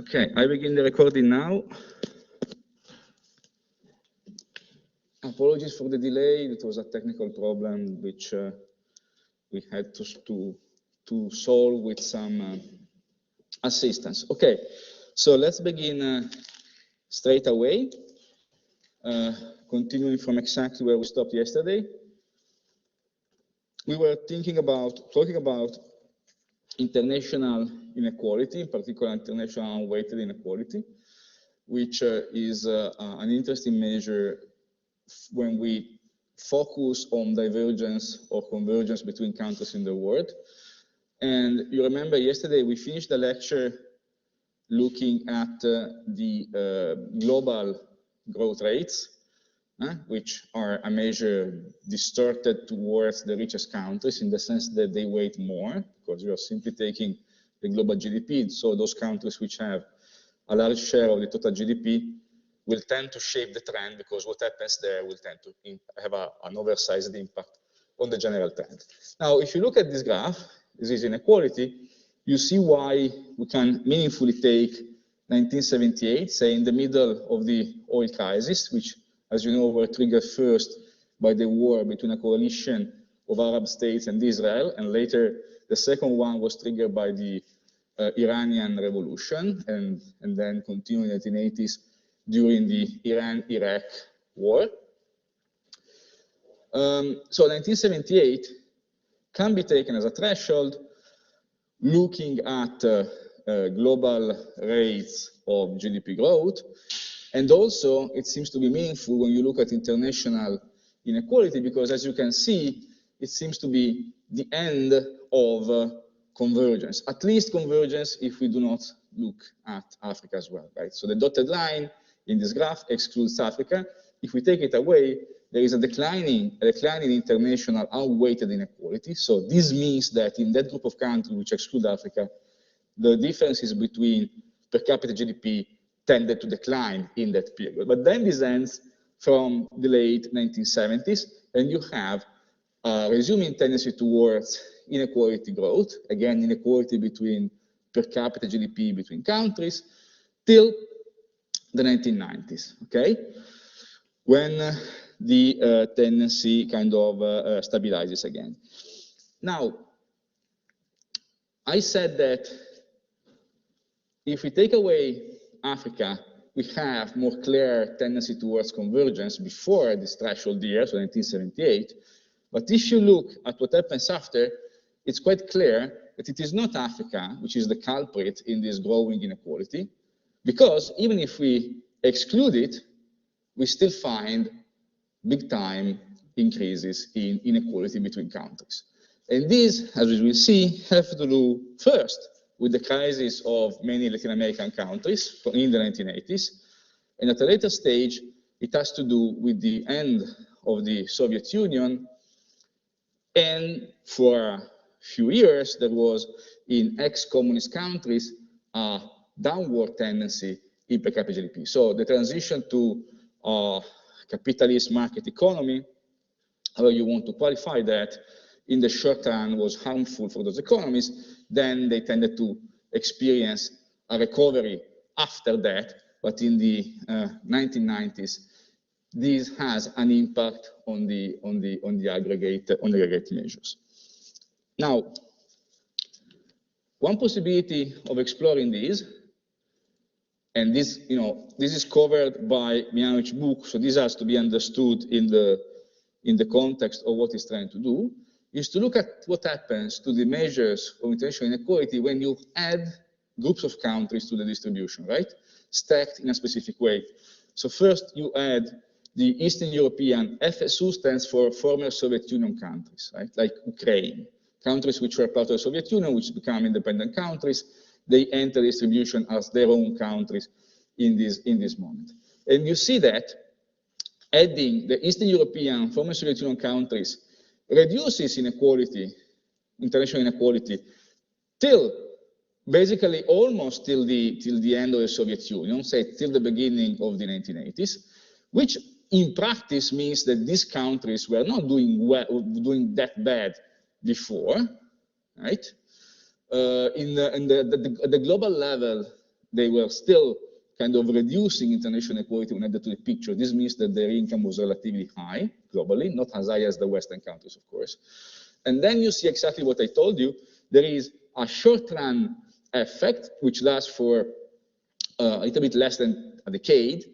Okay, I begin the recording now. Apologies for the delay. It was a technical problem which we had to solve with some assistance. Okay, so let's begin straight away, continuing from exactly where we stopped yesterday. We were talking about international inequality, in particular international unweighted inequality, which is an interesting measure when we focus on divergence or convergence between countries in the world. And you remember yesterday we finished the lecture looking at the global growth rates, which are a measure distorted towards the richest countries in the sense that they weight more, because we are simply taking the global GDP. So those countries which have a large share of the total GDP will tend to shape the trend, because what happens there will tend to have an oversized impact on the general trend. Now, if you look at this graph, this is inequality, you see why we can meaningfully take 1978, say in the middle of the oil crisis, which, as you know, were triggered first by the war between a coalition of Arab states and Israel, and later the second one was triggered by the Iranian revolution, and then continued in the 1980s during the Iran-Iraq war. So 1978 can be taken as a threshold, looking at global rates of GDP growth. And also, it seems to be meaningful when you look at international inequality, because as you can see, it seems to be the end of convergence, at least convergence if we do not look at Africa as well, right? So the dotted line in this graph excludes Africa. If we take it away, there is a declining international unweighted inequality. So this means that in that group of countries which exclude Africa, the differences between per capita GDP tended to decline in that period. But then this ends from the late 1970s, and you have a resuming tendency towards inequality growth, again, inequality between per capita GDP between countries, till the 1990s, okay? When the tendency kind of stabilizes again. Now, I said that if we take away Africa, we have more clear tendency towards convergence before this threshold year, so 1978. But if you look at what happens after, it's quite clear that it is not Africa which is the culprit in this growing inequality, because even if we exclude it, we still find big time increases in inequality between countries. And these, as we will see, have to do first with the crisis of many Latin American countries in the 1980s. And at a later stage, it has to do with the end of the Soviet Union. And for a few years, there was in ex-communist countries a downward tendency in per capita GDP. So the transition to capitalist market economy, however you want to qualify that, in the short run was harmful for those economies. Then they tended to experience a recovery after that, but in the 1990s, this has an impact on the aggregate measures. Now, one possibility of exploring this, and this, this is covered by Mijanović's book, so this has to be understood in the context of what he's trying to do, is to look at what happens to the measures of international inequality when you add groups of countries to the distribution, right? Stacked in a specific way. So first you add the Eastern European, FSU stands for former Soviet Union countries, right? Like Ukraine, countries which were part of the Soviet Union, which become independent countries, they enter distribution as their own countries in this moment. And you see that adding the Eastern European, former Soviet Union countries reduces inequality, international inequality, till basically almost till the end of the Soviet Union, say till the beginning of the 1980s, which in practice means that these countries were not doing that bad before, right? In the global level, they were still kind of reducing international inequality when added to the picture. This means that their income was relatively high globally, not as high as the Western countries, of course. And then you see exactly what I told you. There is a short-run effect, which lasts for a little bit less than a decade,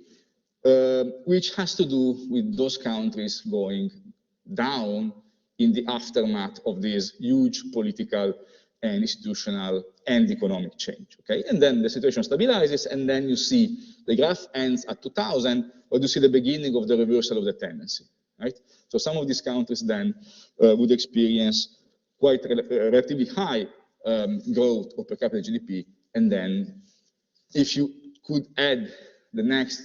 which has to do with those countries going down in the aftermath of this huge political and institutional and economic change, okay? And then the situation stabilizes, and then you see the graph ends at 2000, or you see the beginning of the reversal of the tendency, right? So some of these countries then would experience quite relatively high growth of per capita GDP, and then if you could add the next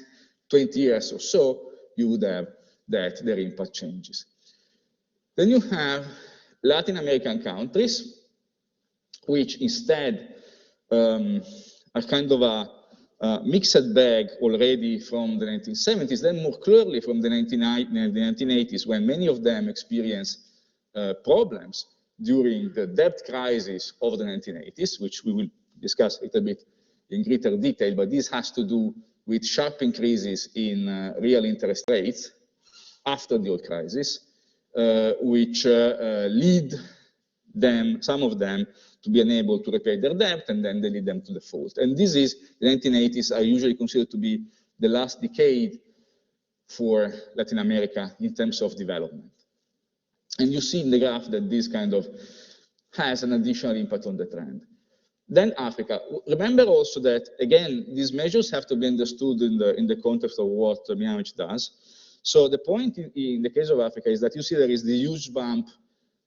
20 years or so, you would have that their impact changes. Then you have Latin American countries, which instead are kind of a mixed bag already from the 1970s, then more clearly from the 1980s, when many of them experienced problems during the debt crisis of the 1980s, which we will discuss a little bit in greater detail, but this has to do with sharp increases in real interest rates after the oil crisis, which lead them, some of them, to be unable to repay their debt, and then they lead them to default. And this is, the 1980s are usually considered to be the last decade for Latin America in terms of development. And you see in the graph that this kind of has an additional impact on the trend. Then Africa. Remember also that, again, these measures have to be understood in the context of what Mianovic does. So the point in the case of Africa is that you see there is the huge bump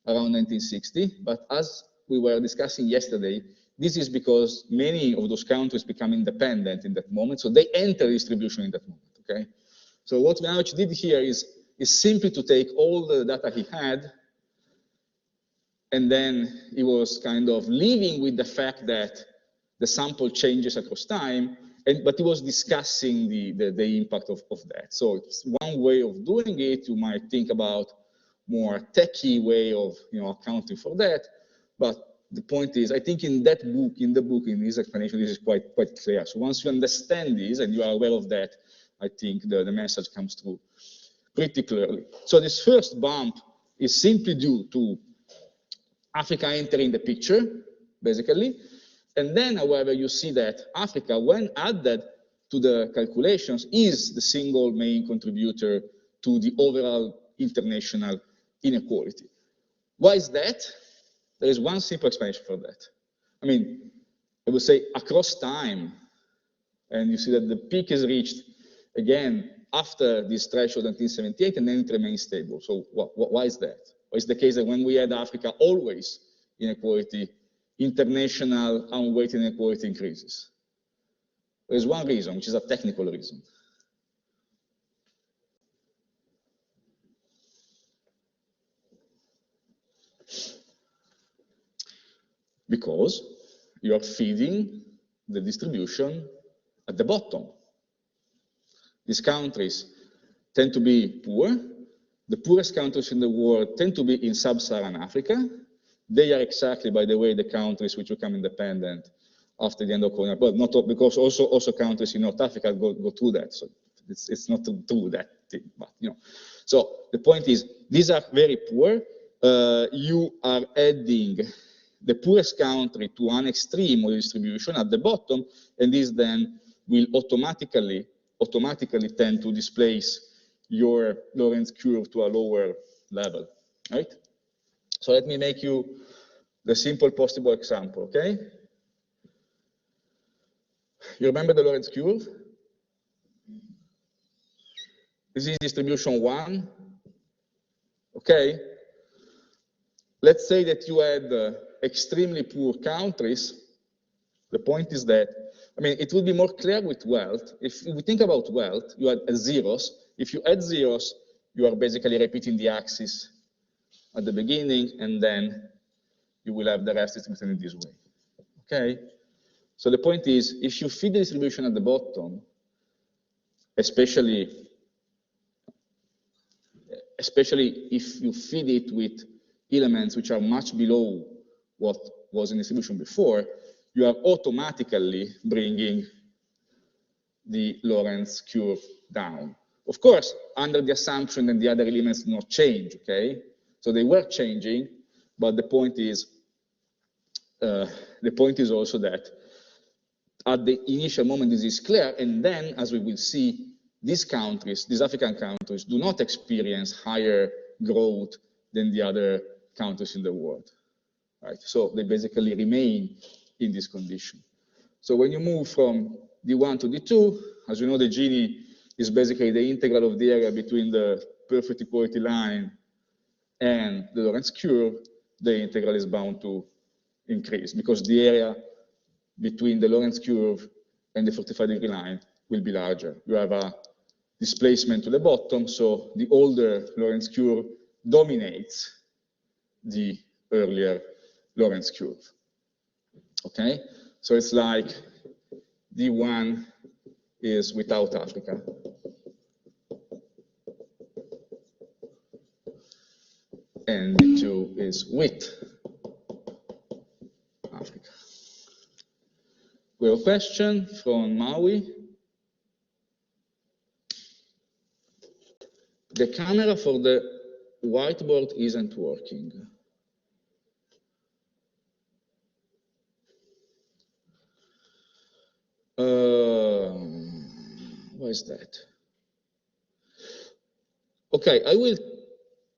around 1960, but as we were discussing yesterday, this is because many of those countries become independent in that moment, so they enter distribution in that moment, okay? So what Mianovic did here is simply to take all the data he had, and then he was kind of living with the fact that the sample changes across time, but he was discussing the impact of that. So it's one way of doing it. You might think about more techie way of accounting for that, but the point is, I think in that book, in this explanation, this is quite clear. So once you understand this and you are aware of that, I think the message comes through pretty clearly. So this first bump is simply due to Africa entering the picture, basically. And then, however, you see that Africa, when added to the calculations, is the single main contributor to the overall international inequality. Why is that? There is one simple explanation for that. I mean, I would say across time, and you see that the peak is reached again after this threshold 1978, and then it remains stable. So why is that? Or is the case that when we add Africa, always inequality, international unweighted inequality increases? There is one reason, which is a technical reason. Because you are feeding the distribution at the bottom. These countries tend to be poor. The poorest countries in the world tend to be in sub-Saharan Africa. They are exactly, by the way, the countries which become independent after the end of colonial, but not because also countries in North Africa go through that. So it's not true that thing, but So the point is, these are very poor. You are adding the poorest country to one extreme of the distribution at the bottom, and this then will automatically tend to displace your Lorentz curve to a lower level, right? So let me make you the simple possible example, okay? You remember the Lorentz curve? This is distribution 1, okay? Let's say that you had extremely poor countries. The point is that, I mean, it would be more clear with wealth. If we think about wealth, you add zeros. If you add zeros, you are basically repeating the axis at the beginning, and then you will have the rest distributed in this way, okay? So the point is, if you feed the distribution at the bottom, especially if you feed it with elements which are much below what was in distribution before, you are automatically bringing the Lorentz curve down. Of course, under the assumption that the other elements do not change, okay? So they were changing, but the point is also that at the initial moment this is clear, and then, as we will see, these countries, these African countries, do not experience higher growth than the other countries in the world, right? So they basically remain in this condition. So when you move from D1 to D2, as you know, the Gini is basically the integral of the area between the perfect equality line and the Lorentz curve. The integral is bound to increase because the area between the Lorentz curve and the 45-degree line will be larger. You have a displacement to the bottom, so the older Lorentz curve dominates the earlier Lorentz curve. Okay, so it's like D1 is without Africa. And D2 is with Africa. We have a question from Maui. The camera for the whiteboard isn't working. What is that? Okay, I will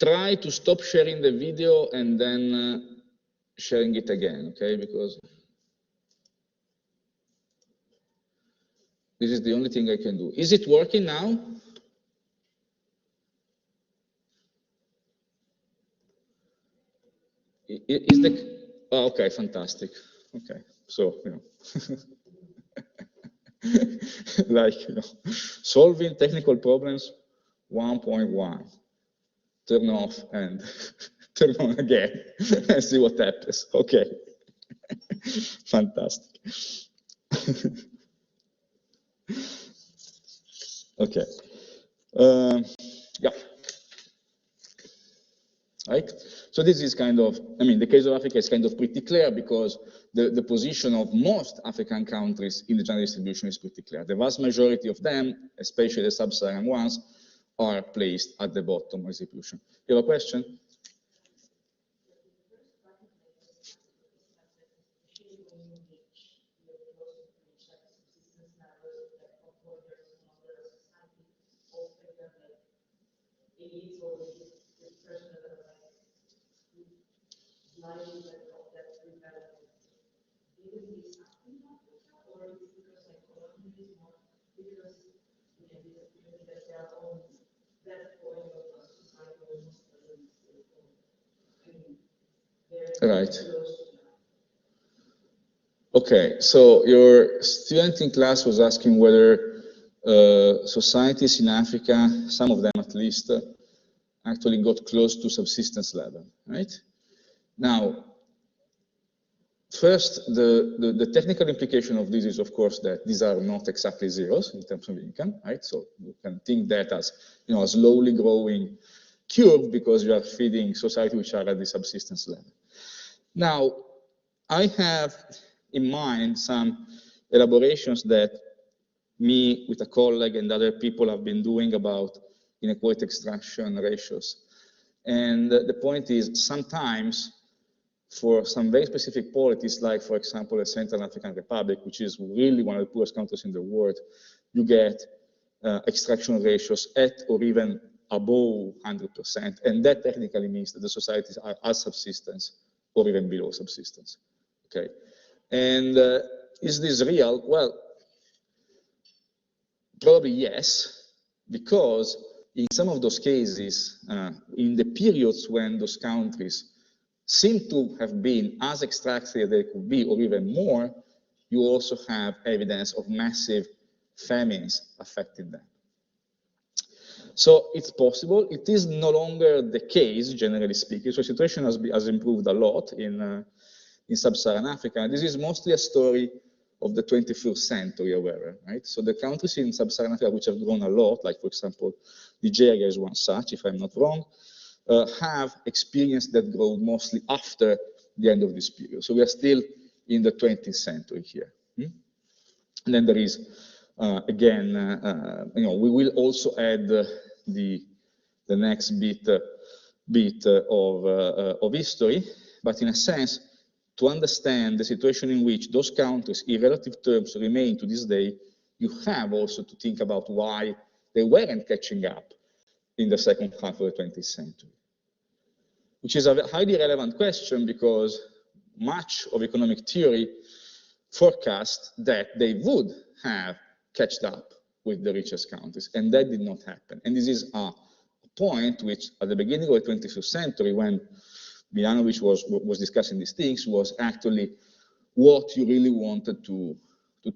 try to stop sharing the video and then sharing it again, okay? Because this is the only thing I can do. Is it working now? Is the, oh, okay, fantastic. Okay, so, you know, like, you know, solving technical problems 1.1, turn off and turn on again and see what happens. Okay, fantastic. Okay, yeah. Right? So this is kind of, I mean, the case of Africa is kind of pretty clear because the position of most African countries in the general distribution is pretty clear. The vast majority of them, especially the sub-Saharan ones, are placed at the bottom of the distribution. You have a question? Right. Okay, so your student in class was asking whether societies in Africa, some of them at least, actually got close to subsistence level, right? Now, first, the technical implication of this is, of course, that these are not exactly zeros in terms of income, right? So you can think that as, you know, a slowly growing curve because you are feeding society which are at the subsistence level. Now, I have in mind some elaborations that me with a colleague and other people have been doing about inequality extraction ratios. And the point is sometimes for some very specific polities, like for example, the Central African Republic, which is really one of the poorest countries in the world, you get extraction ratios at or even above 100%. And that technically means that the societies are at subsistence or even below subsistence, okay? And is this real? Well, probably yes, because in some of those cases, in the periods when those countries seem to have been as extractive as they could be, or even more, you also have evidence of massive famines affecting them. So it's possible. It is no longer the case, generally speaking. So the situation has improved a lot in sub-Saharan Africa. This is mostly a story of the 21st century, however, right? So the countries in sub-Saharan Africa which have grown a lot, like for example, Nigeria is one such, if I'm not wrong, have experienced that growth mostly after the end of this period. So we are still in the 20th century here. And then there is again, you know, we will also add the next bit of history, but in a sense, to understand the situation in which those countries in relative terms remain to this day, you have also to think about why they weren't catching up in the second half of the 20th century, which is a highly relevant question because much of economic theory forecast that they would have caught up with the richest countries, and that did not happen. And this is a point which, at the beginning of the 21st century, when Milanovic was discussing these things, was actually what you really wanted to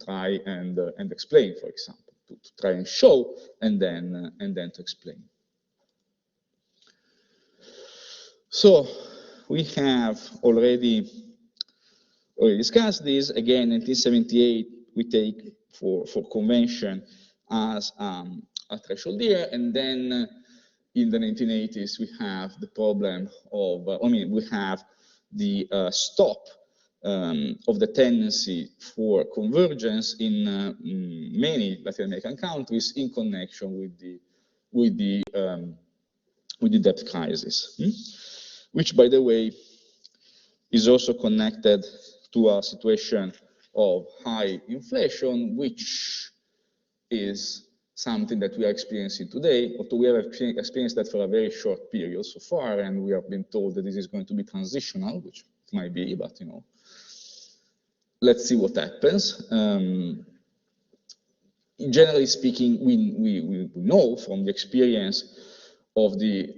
try and explain, for example, to try and show and then to explain. So we have already discussed this. Again, 1978 we take for convention as a threshold year, and then in the 1980s we have the problem of, we have the stop of the tendency for convergence in many Latin American countries in connection with the debt crisis, which, by the way, is also connected to a situation of high inflation, which is something that we are experiencing today, although we have experienced that for a very short period so far, and we have been told that this is going to be transitional, which it might be, but you know, let's see what happens. Generally speaking, we know from the experience of the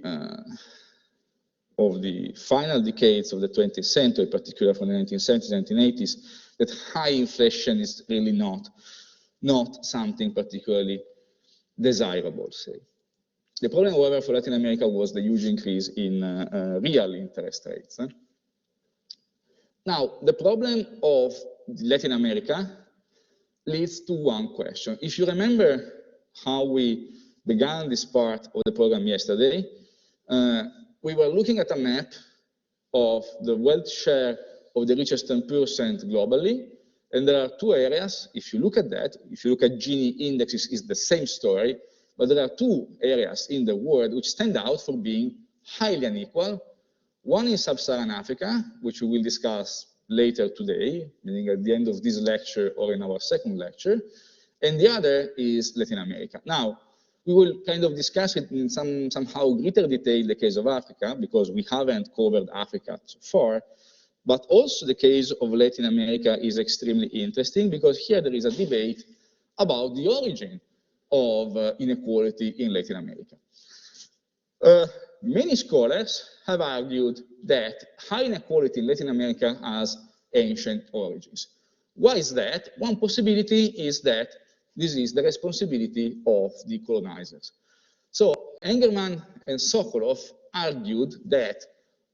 final decades of the 20th century, particularly from the 1970s and 1980s, that high inflation is really not something particularly desirable, say. The problem, however, for Latin America was the huge increase in real interest rates. Now, the problem of Latin America leads to one question. If you remember how we began this part of the program yesterday, we were looking at a map of the wealth share of the richest 10% globally, and there are two areas. If you look at that, if you look at Gini indexes, it's the same story, but there are two areas in the world which stand out for being highly unequal. One is Sub-Saharan Africa, which we will discuss later today, meaning at the end of this lecture or in our second lecture, and the other is Latin America. Now, we will kind of discuss it in somehow greater detail, the case of Africa, because we haven't covered Africa so far, but also the case of Latin America is extremely interesting because here there is a debate about the origin of inequality in Latin America. Many scholars have argued that high inequality in Latin America has ancient origins. Why is that? One possibility is that this is the responsibility of the colonizers. So Engerman and Sokolov argued that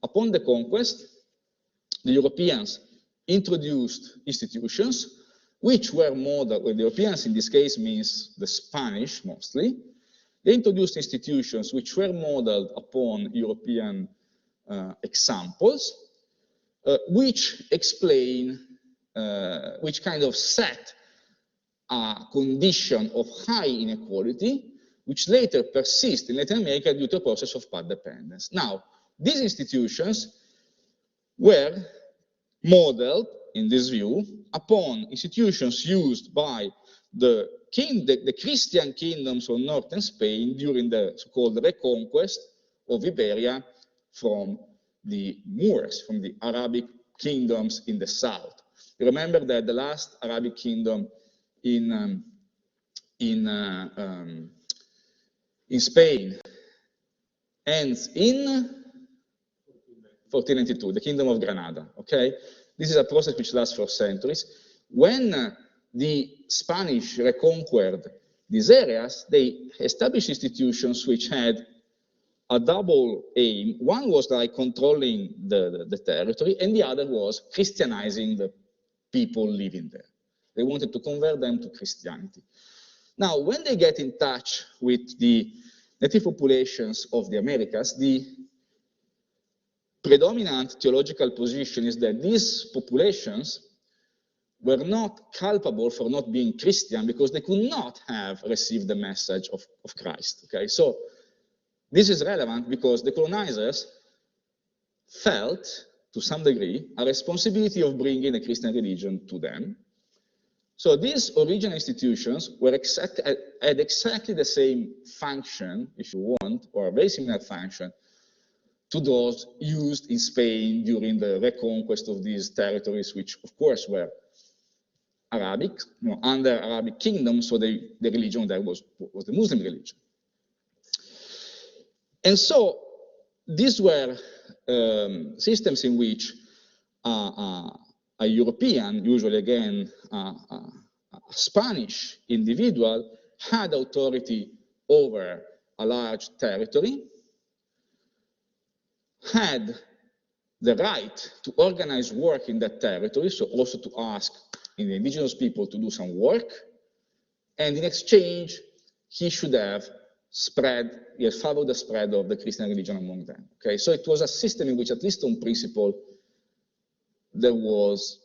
upon the conquest, the Europeans introduced institutions which were modeled, well, the Europeans in this case means the Spanish mostly. They introduced institutions which were modeled upon European examples, which explain, which kind of set a condition of high inequality, which later persist in Latin America due to a process of path dependence. Now, these institutions were modeled, in this view, upon institutions used by the Christian kingdoms of northern Spain during the so-called reconquest of Iberia from the Moors, from the Arabic kingdoms in the south. You remember that the last Arabic kingdom in Spain ends in 1492, the Kingdom of Granada, okay? This is a process which lasts for centuries. When the Spanish reconquered these areas, they established institutions which had a double aim. One was like controlling the territory, and the other was Christianizing the people living there. They wanted to convert them to Christianity. Now, when they get in touch with the native populations of the Americas, the predominant theological position is that these populations were not culpable for not being Christian because they could not have received the message of Christ. Okay, so this is relevant because the colonizers felt, to some degree, a responsibility of bringing the Christian religion to them. So these original institutions were had exactly the same function, if you want, or a very similar function to those used in Spain during the reconquest of these territories, which of course were Arabic, under Arabic kingdom, so the religion there was the Muslim religion. And so these were systems in which a European, usually again a Spanish individual, had authority over a large territory, had the right to organize work in that territory, so also to ask the indigenous people to do some work, and in exchange, he should have followed the spread of the Christian religion among them. Okay, so it was a system in which, at least on principle, there was,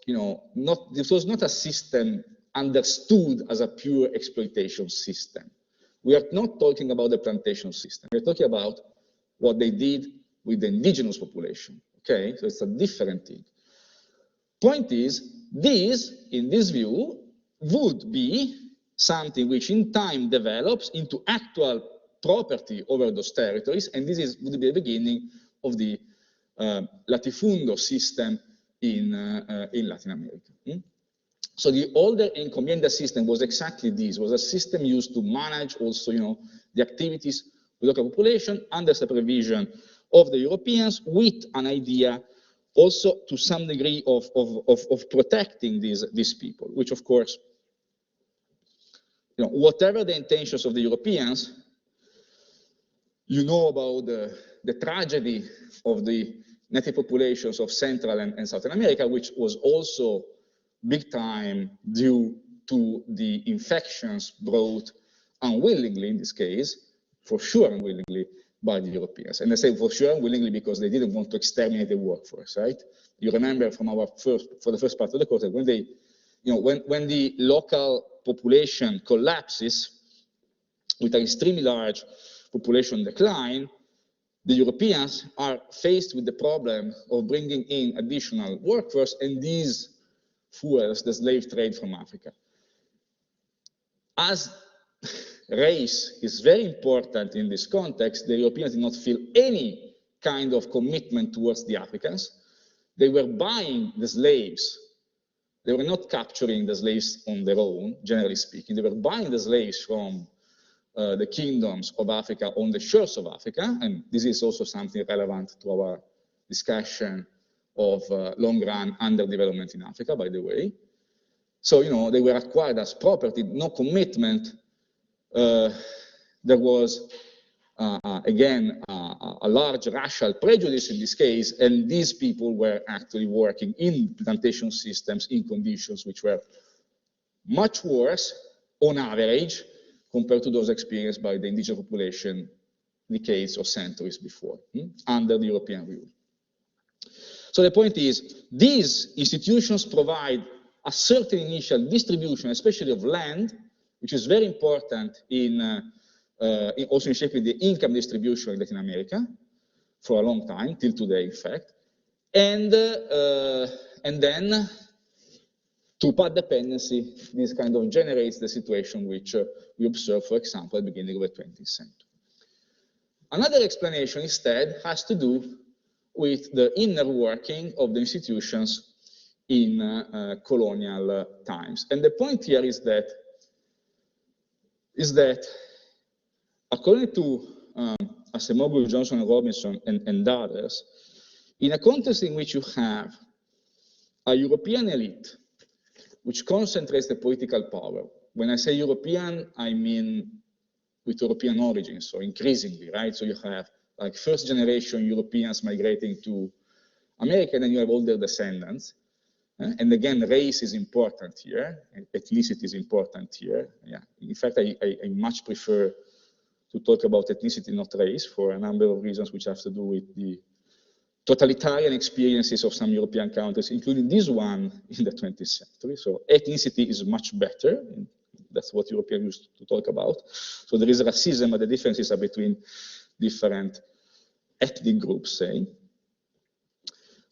this was not a system understood as a pure exploitation system. We are not talking about the plantation system. We're talking about what they did with the indigenous population. Okay, so it's a different thing. Point is, this, in this view, would be something which in time develops into actual property over those territories, and this would be the beginning of the latifundo system in Latin America. So the older encomienda system was exactly this, was a system used to manage also, the activities of the local population under supervision of the Europeans, with an idea also to some degree of protecting these people, which of course, whatever the intentions of the Europeans, about the tragedy of the native populations of Central and Southern America, which was also big time due to the infections brought unwillingly, in this case, for sure unwillingly, by the Europeans. And I say for sure unwillingly because they didn't want to exterminate the workforce, right? You remember from for the first part of the course, when they, when the local population collapses with an extremely large population decline, the Europeans are faced with the problem of bringing in additional workforce, and these fuels the slave trade from Africa. As race is very important in this context, the Europeans did not feel any kind of commitment towards the Africans. They were buying the slaves. They were not capturing the slaves on their own, generally speaking. They were buying the slaves from the kingdoms of Africa on the shores of Africa, and this is also something relevant to our discussion of long-run underdevelopment in Africa, by the way. So, they were acquired as property, no commitment. There was, again, a large racial prejudice in this case, and these people were actually working in plantation systems in conditions which were much worse, on average, compared to those experienced by the indigenous population decades or centuries before, under the European rule. So the point is, these institutions provide a certain initial distribution, especially of land, which is very important also in shaping the income distribution in Latin America for a long time, till today, in fact. And then, through path dependency, this kind of generates the situation which we observe, for example, at the beginning of the 20th century. Another explanation, instead, has to do with the inner working of the institutions in colonial times. And the point here is that according to Acemoglu, Johnson and Robinson, and others, in a context in which you have a European elite which concentrates the political power. When I say European, I mean with European origins, so increasingly, right? So you have like first generation Europeans migrating to America, and then you have all their descendants. And again, race is important here, and ethnicity is important here. Yeah. In fact, I much prefer to talk about ethnicity, not race, for a number of reasons which have to do with the totalitarian experiences of some European countries, including this one in the 20th century. So ethnicity is much better. That's what Europeans used to talk about. So there is racism, but the differences are between different ethnic groups, say.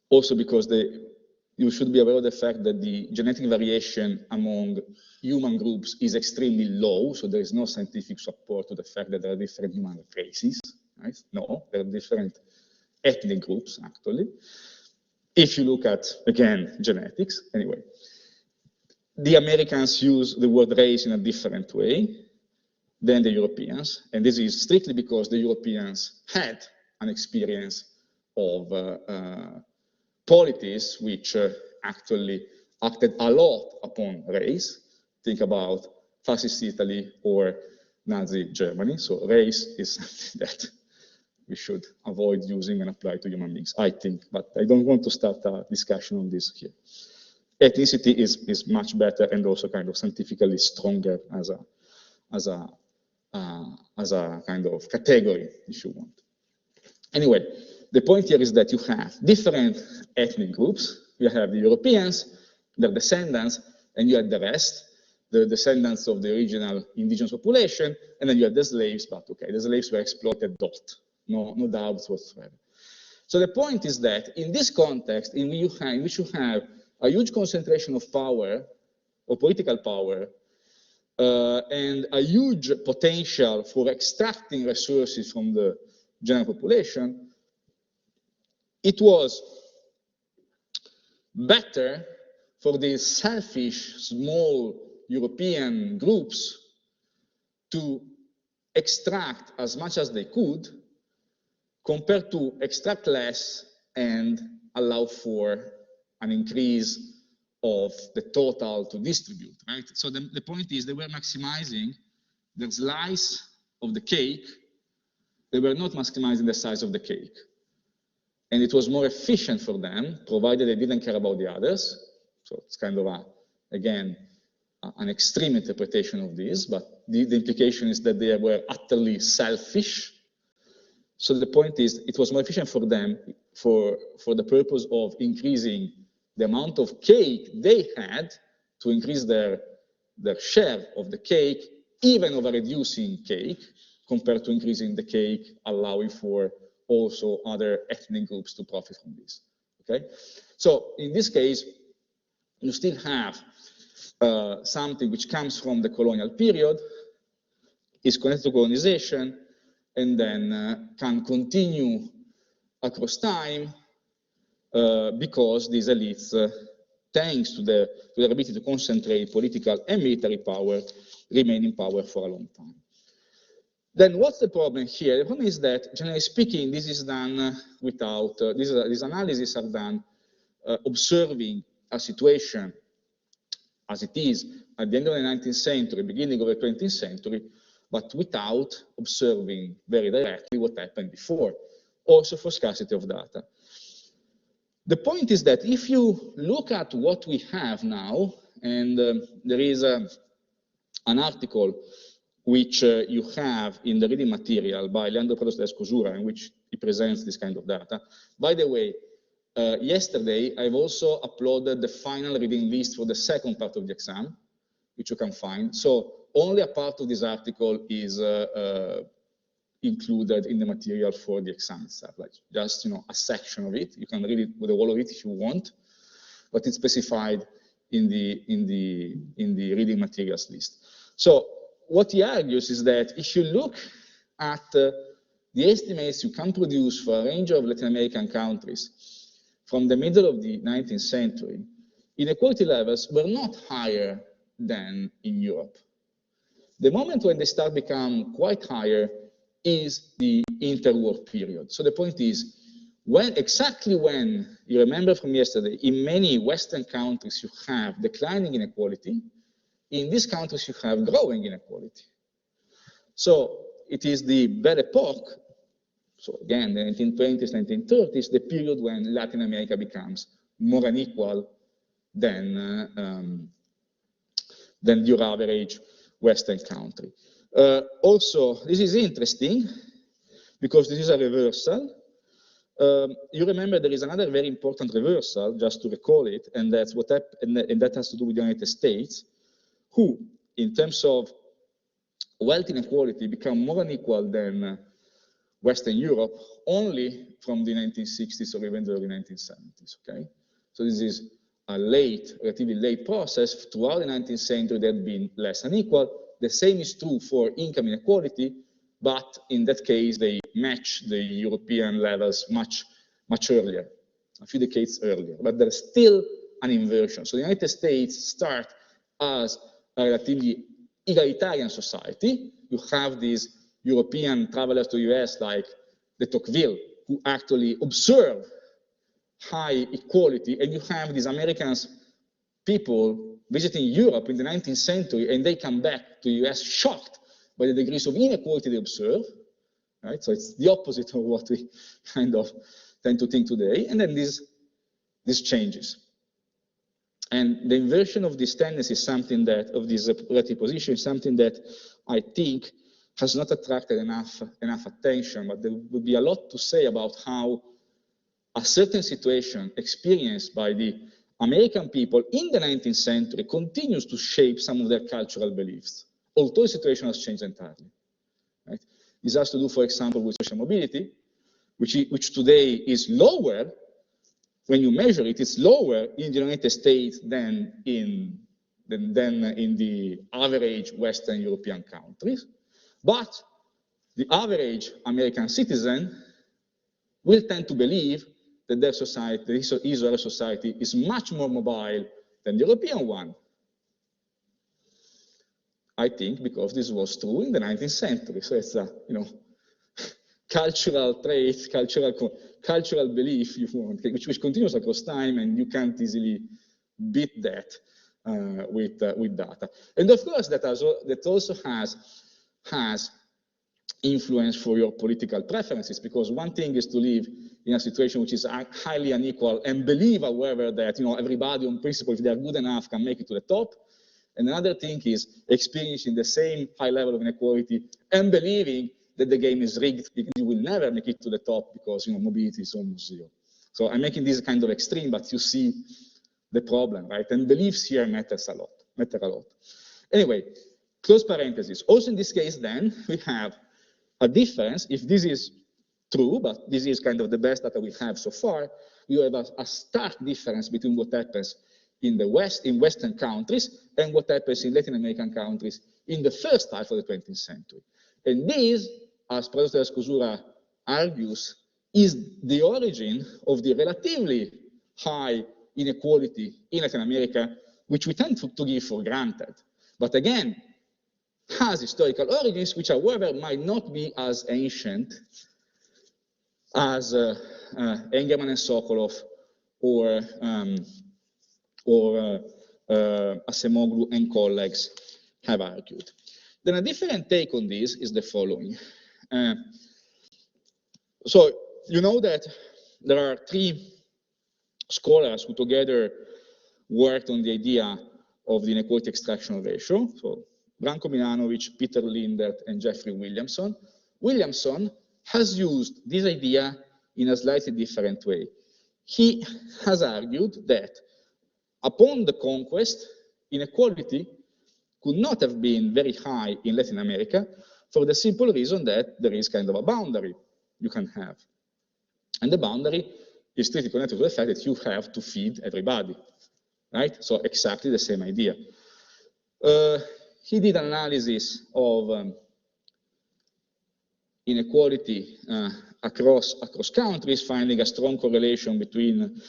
Also because you should be aware of the fact that the genetic variation among human groups is extremely low, so there is no scientific support to the fact that there are different human races, right? No, there are different ethnic groups, actually. If you look at, again, genetics, anyway. The Americans use the word race in a different way than the Europeans, and this is strictly because the Europeans had an experience of polities which actually acted a lot upon race. Think about fascist Italy or Nazi Germany. So race is something that we should avoid using and apply to human beings, I think, but I don't want to start a discussion on this here. Ethnicity is much better and also kind of scientifically stronger as a kind of category, if you want. Anyway, the point here is that you have different ethnic groups. You have the Europeans, their descendants, and you have the rest, the descendants of the original indigenous population, and then you have the slaves, but okay, the slaves were exploited, no doubts whatsoever. So the point is that in this context, in which you have a huge concentration of power, or political power, and a huge potential for extracting resources from the general population, it was better for these selfish, small European groups to extract as much as they could compared to extract less and allow for an increase of the total to distribute, right? So the point is they were maximizing the slice of the cake. They were not maximizing the size of the cake. And it was more efficient for them, provided they didn't care about the others. So it's kind of, again, an extreme interpretation of this, but the implication is that they were utterly selfish. So the point is, it was more efficient for them for the purpose of increasing the amount of cake they had to increase their share of the cake, even over reducing cake, compared to increasing the cake, allowing for also other ethnic groups to profit from this, okay? So in this case, you still have something which comes from the colonial period, is connected to colonization, and then can continue across time because these elites, thanks to their ability to concentrate political and military power, remain in power for a long time. Then what's the problem here? The problem is that, generally speaking, this is done without, these analyses are done observing a situation as it is at the end of the 19th century, beginning of the 20th century, but without observing very directly what happened before, also for scarcity of data. The point is that if you look at what we have now, and there is an article which you have in the reading material by Leandro Prados de Escosura, in which he presents this kind of data. By the way, yesterday, I've also uploaded the final reading list for the second part of the exam, which you can find. So only a part of this article is included in the material for the exam itself, like just a section of it. You can read it with the whole of it if you want, but it's specified in the reading materials list. So what he argues is that if you look at the estimates you can produce for a range of Latin American countries from the middle of the 19th century, inequality levels were not higher than in Europe. The moment when they start become quite higher is the interwar period. So the point is, exactly when, you remember from yesterday, in many Western countries you have declining inequality, in these countries you have growing inequality. So it is the Belle Epoque, so again, the 1920s, 1930s, the period when Latin America becomes more unequal than your average Western country. Also, this is interesting because this is a reversal. You remember there is another very important reversal, just to recall it, and that's what happened, and that has to do with the United States, who, in terms of wealth inequality, become more unequal than Western Europe only from the 1960s or even the early 1970s, okay? So this is a relatively late process. Throughout the 19th century, they had been less unequal. The same is true for income inequality, but in that case, they match the European levels much earlier, a few decades earlier. But there's still an inversion. So the United States start as a relatively egalitarian society. You have these European travelers to the US like de Tocqueville, who actually observe high equality, and you have these Americans, people visiting Europe in the 19th century, and they come back to the US shocked by the degrees of inequality they observe, right? So it's the opposite of what we kind of tend to think today, and then this changes. And the inversion of this tendency is something that, of this relative position, is something that I think has not attracted enough attention, but there would be a lot to say about how a certain situation experienced by the American people in the 19th century continues to shape some of their cultural beliefs, although the situation has changed entirely. Right? This has to do, for example, with social mobility, which today is lower. When you measure it, it's lower in the United States than in the average Western European countries. But the average American citizen will tend to believe that their society, the Israeli society, is much more mobile than the European one. I think because this was true in the 19th century. So it's a, cultural trait, cultural belief, if you want, which continues across time, and you can't easily beat that with data. And of course, that also has influence for your political preferences, because one thing is to live in a situation which is highly unequal and believe, however, that everybody on principle, if they are good enough, can make it to the top. And another thing is experiencing the same high level of inequality and believing that the game is rigged, because you will never make it to the top because mobility is almost zero. So I'm making this kind of extreme, but you see the problem, right? And beliefs here matter a lot. Anyway, close parenthesis. Also in this case, then we have a difference. If this is true, but this is kind of the best data we have so far, you have a stark difference between what happens in the West, in Western countries, and what happens in Latin American countries in the first half of the 20th century. And this, as Professor Scosura argues, is the origin of the relatively high inequality in Latin America, which we tend to give for granted. But again, has historical origins, which, however, might not be as ancient as Engerman and Sokolov or Acemoglu and colleagues have argued. Then a different take on this is the following. So you know that there are three scholars who together worked on the idea of the inequality extraction ratio. So Branko Milanovic, Peter Lindert, and Jeffrey Williamson. Williamson has used this idea in a slightly different way. He has argued that upon the conquest, inequality could not have been very high in Latin America for the simple reason that there is kind of a boundary you can have. And the boundary is strictly connected to the fact that you have to feed everybody, right? So exactly the same idea. He did an analysis of inequality across countries, finding a strong correlation between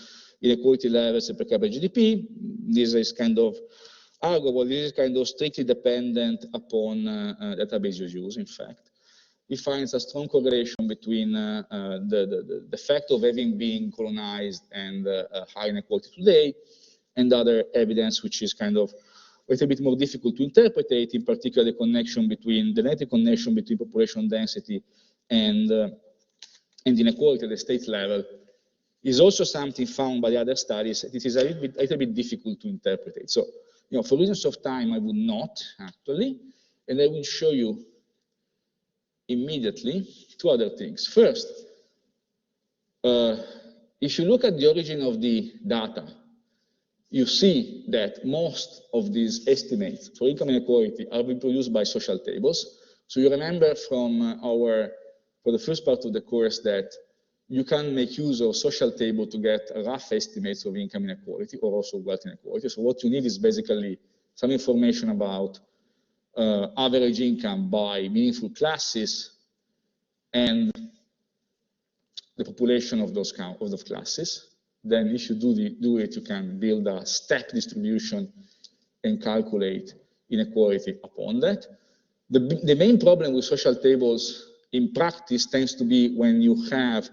inequality levels and per capita GDP. This is kind of arguable. This is kind of strictly dependent upon database use, in fact. He finds a strong correlation between the fact of having been colonized and high inequality today, and other evidence which is kind of a little bit more difficult to interpret, in particular the connection between the net connection between population density and inequality at the state level is also something found by the other studies. It is a little bit difficult to interpret. So, for reasons of time, I would not actually, and I will show you immediately two other things. First, if you look at the origin of the data, you see that most of these estimates for income inequality are being produced by social tables. So you remember from for the first part of the course that you can make use of social table to get rough estimates of income inequality or also wealth inequality. So what you need is basically some information about average income by meaningful classes and the population of those classes. Then if you do it, you can build a step distribution and calculate inequality upon that. The main problem with social tables in practice tends to be when you have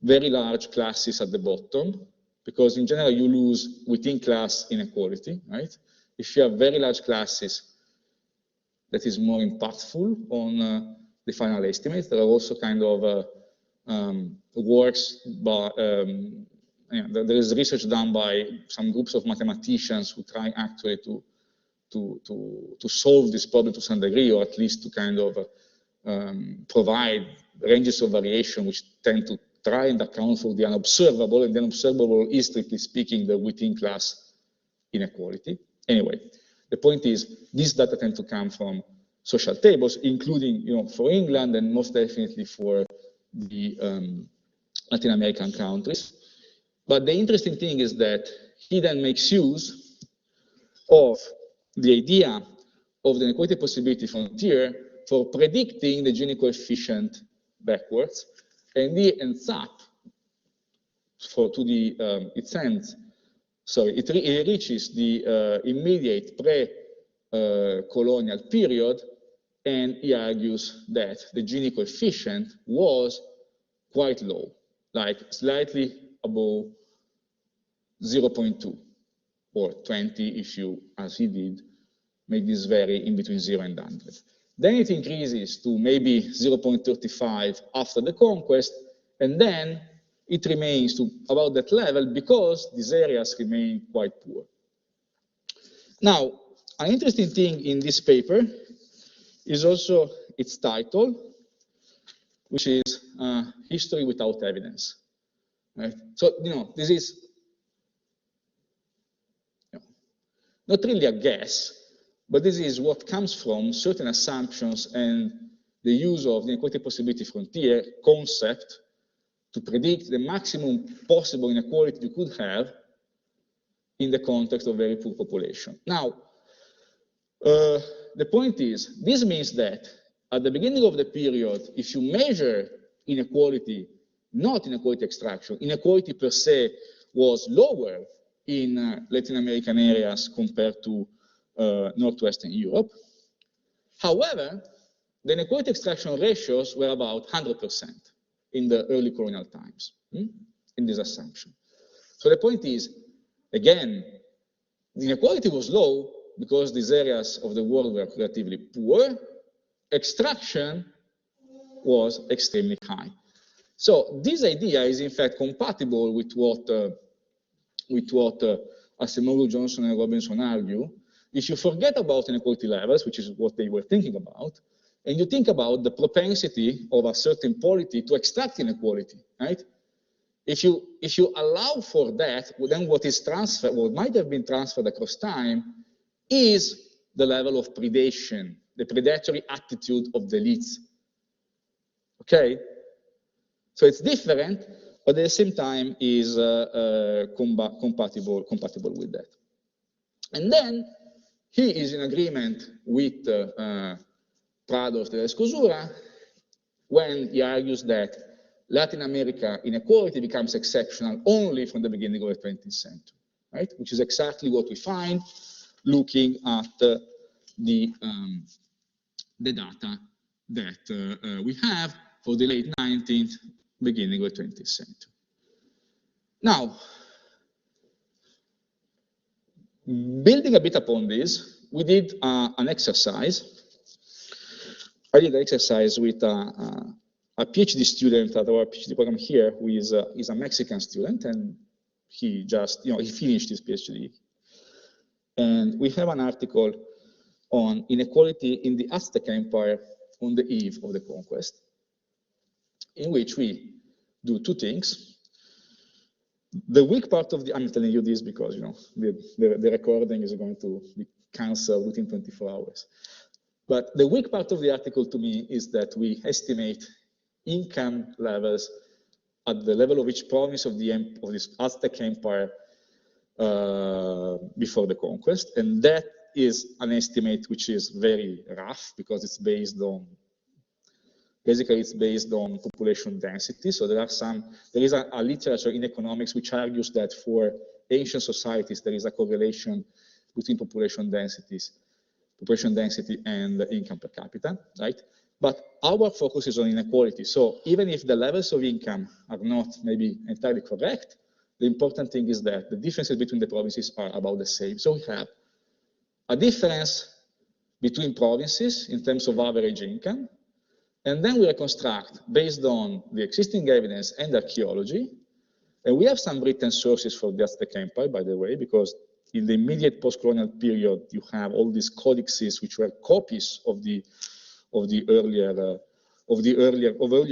very large classes at the bottom, because in general you lose within class inequality, right? If you have very large classes, that is more impactful on the final estimates. There are also kind of works, but there is research done by some groups of mathematicians who try actually to solve this problem to some degree, or at least to kind of provide ranges of variation which tend to try and account for the unobservable, and the unobservable is, strictly speaking, the within class inequality. Anyway, the point is these data tend to come from social tables, including for England and most definitely for the Latin American countries. But the interesting thing is that he then makes use of the idea of the inequality possibility frontier for predicting the Gini coefficient backwards, and he ends up it reaches the immediate pre-colonial period, and he argues that the Gini coefficient was quite low, like slightly above 0.2 or 20 if you, as he did, make this vary in between 0 and 100. Then it increases to maybe 0.35 after the conquest, and then it remains to about that level because these areas remain quite poor. Now, an interesting thing in this paper is also its title, which is History Without Evidence. Right? So, this is not really a guess, but this is what comes from certain assumptions and the use of the inequality possibility frontier concept to predict the maximum possible inequality you could have in the context of very poor population. Now, the point is, this means that at the beginning of the period, if you measure inequality, not inequality extraction, inequality per se was lower in Latin American areas compared to Northwestern Europe. However, the inequality extraction ratios were about 100% in the early colonial times, in this assumption. So the point is, again, the inequality was low because these areas of the world were relatively poor. Extraction was extremely high. So this idea is in fact compatible with what Acemoglu, Johnson, and Robinson argue. If you forget about inequality levels, which is what they were thinking about, and you think about the propensity of a certain polity to extract inequality, right? If you allow for that, then what is transferred, what might have been transferred across time, is the level of predation, the predatory attitude of the elites. Okay? So it's different, but at the same time is compatible with that. And then he is in agreement with Prados de la Escosura when he argues that Latin America inequality becomes exceptional only from the beginning of the 20th century, right? Which is exactly what we find looking at the data that we have for the late 19th, beginning of the 20th century. Now, building a bit upon this, we did an exercise. I did an exercise with a PhD student at our PhD program here, who is a Mexican student, and he just, he finished his PhD. And we have an article on inequality in the Aztec Empire on the eve of the conquest, in which we do two things. The weak part of the, I'm telling you this because the recording is going to be canceled within 24 hours. But the weak part of the article to me is that we estimate income levels at the level of each province of this Aztec Empire before the conquest, and that is an estimate which is very rough because it's based on, basically it's based on population density. So there is a literature in economics which argues that for ancient societies there is a correlation between population density and income per capita, right? But our focus is on inequality. So even if the levels of income are not maybe entirely correct, the important thing is that the differences between the provinces are about the same. So we have a difference between provinces in terms of average income, and then we reconstruct based on the existing evidence and archaeology. And we have some written sources for the Aztec Empire, by the way, because in the immediate post-colonial period, you have all these codices which were copies of earlier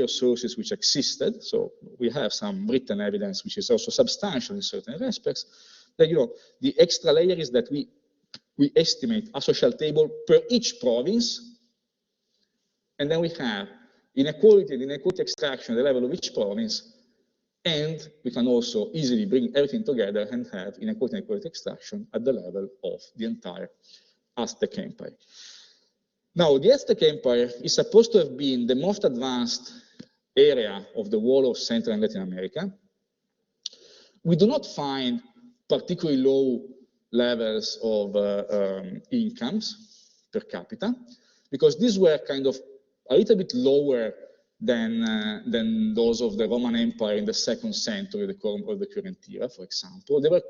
sources which existed. So we have some written evidence which is also substantial in certain respects. That the extra layer is that we estimate a social table per each province, and then we have inequality and inequality extraction at the level of each province, and we can also easily bring everything together and have inequality and inequality extraction at the level of the entire Aztec Empire. Now, the Aztec Empire is supposed to have been the most advanced area of the whole of Central and Latin America. We do not find particularly low levels of incomes per capita, because these were kind of a little bit lower than those of the Roman Empire in the 2nd century of the current era, for example. They were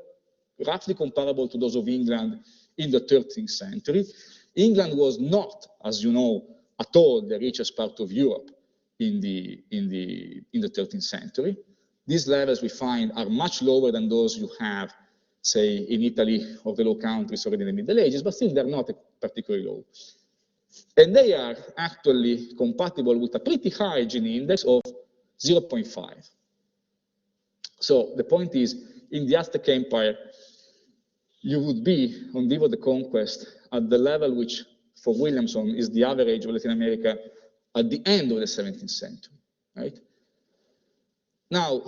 roughly comparable to those of England in the 13th century. England was not, as you know, at all the richest part of Europe in the 13th century. These levels we find are much lower than those you have, say, in Italy or the Low Countries already in the Middle Ages, but still they're not particularly low. And they are actually compatible with a pretty high Gini index of 0.5. So the point is, in the Aztec Empire, you would be on the eve of the conquest at the level which, for Williamson, is the average of Latin America at the end of the 17th century, right? Now,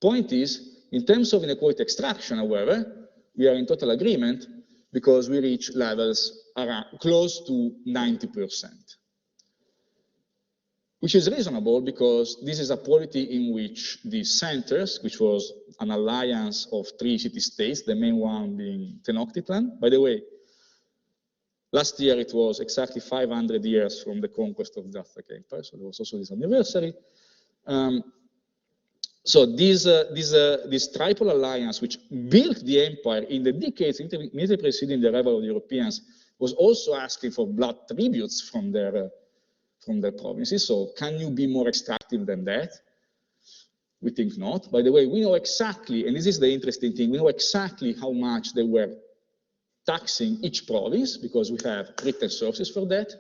point is, in terms of inequality extraction, however, we are in total agreement because we reach levels around close to 90%, which is reasonable because this is a polity in which the centers, which was an alliance of 3 city-states, the main one being Tenochtitlan. By the way, last year it was exactly 500 years from the conquest of the Aztec Empire, so there was also this anniversary. So this triple alliance, which built the empire in the decades immediately preceding the arrival of the Europeans, was also asking for blood tributes from their provinces. So can you be more extractive than that? We think not. By the way, we know exactly, and this is the interesting thing, we know exactly how much they were taxing each province because we have written sources for that,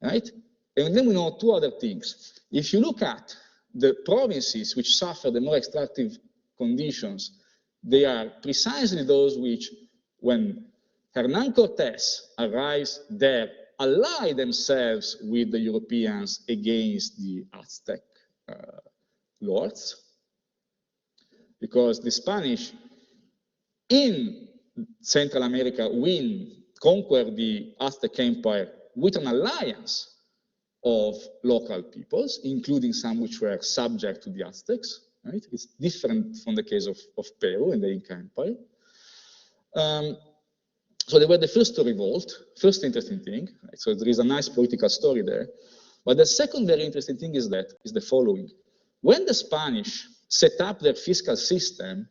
right? And then we know 2 other things. If you look at the provinces which suffer the more extractive conditions, they are precisely those which, when Hernán Cortés arrives there, ally themselves with the Europeans against the Aztec lords, because the Spanish in Central America conquer the Aztec Empire with an alliance of local peoples, including some which were subject to the Aztecs, right? It's different from the case of Peru and the Inca Empire. So they were the first to revolt, first interesting thing, right? So there is a nice political story there. But the second very interesting thing is the following. When the Spanish set up their fiscal system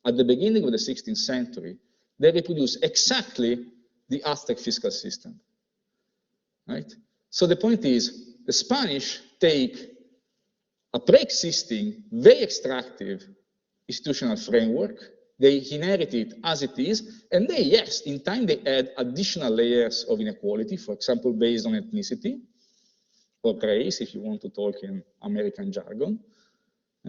at the beginning of the 16th century, they reproduced exactly the Aztec fiscal system, right? So the point is, the Spanish take a pre-existing, very extractive institutional framework, they inherit it as it is, and they, yes, in time they add additional layers of inequality, for example, based on ethnicity, or race, if you want to talk in American jargon,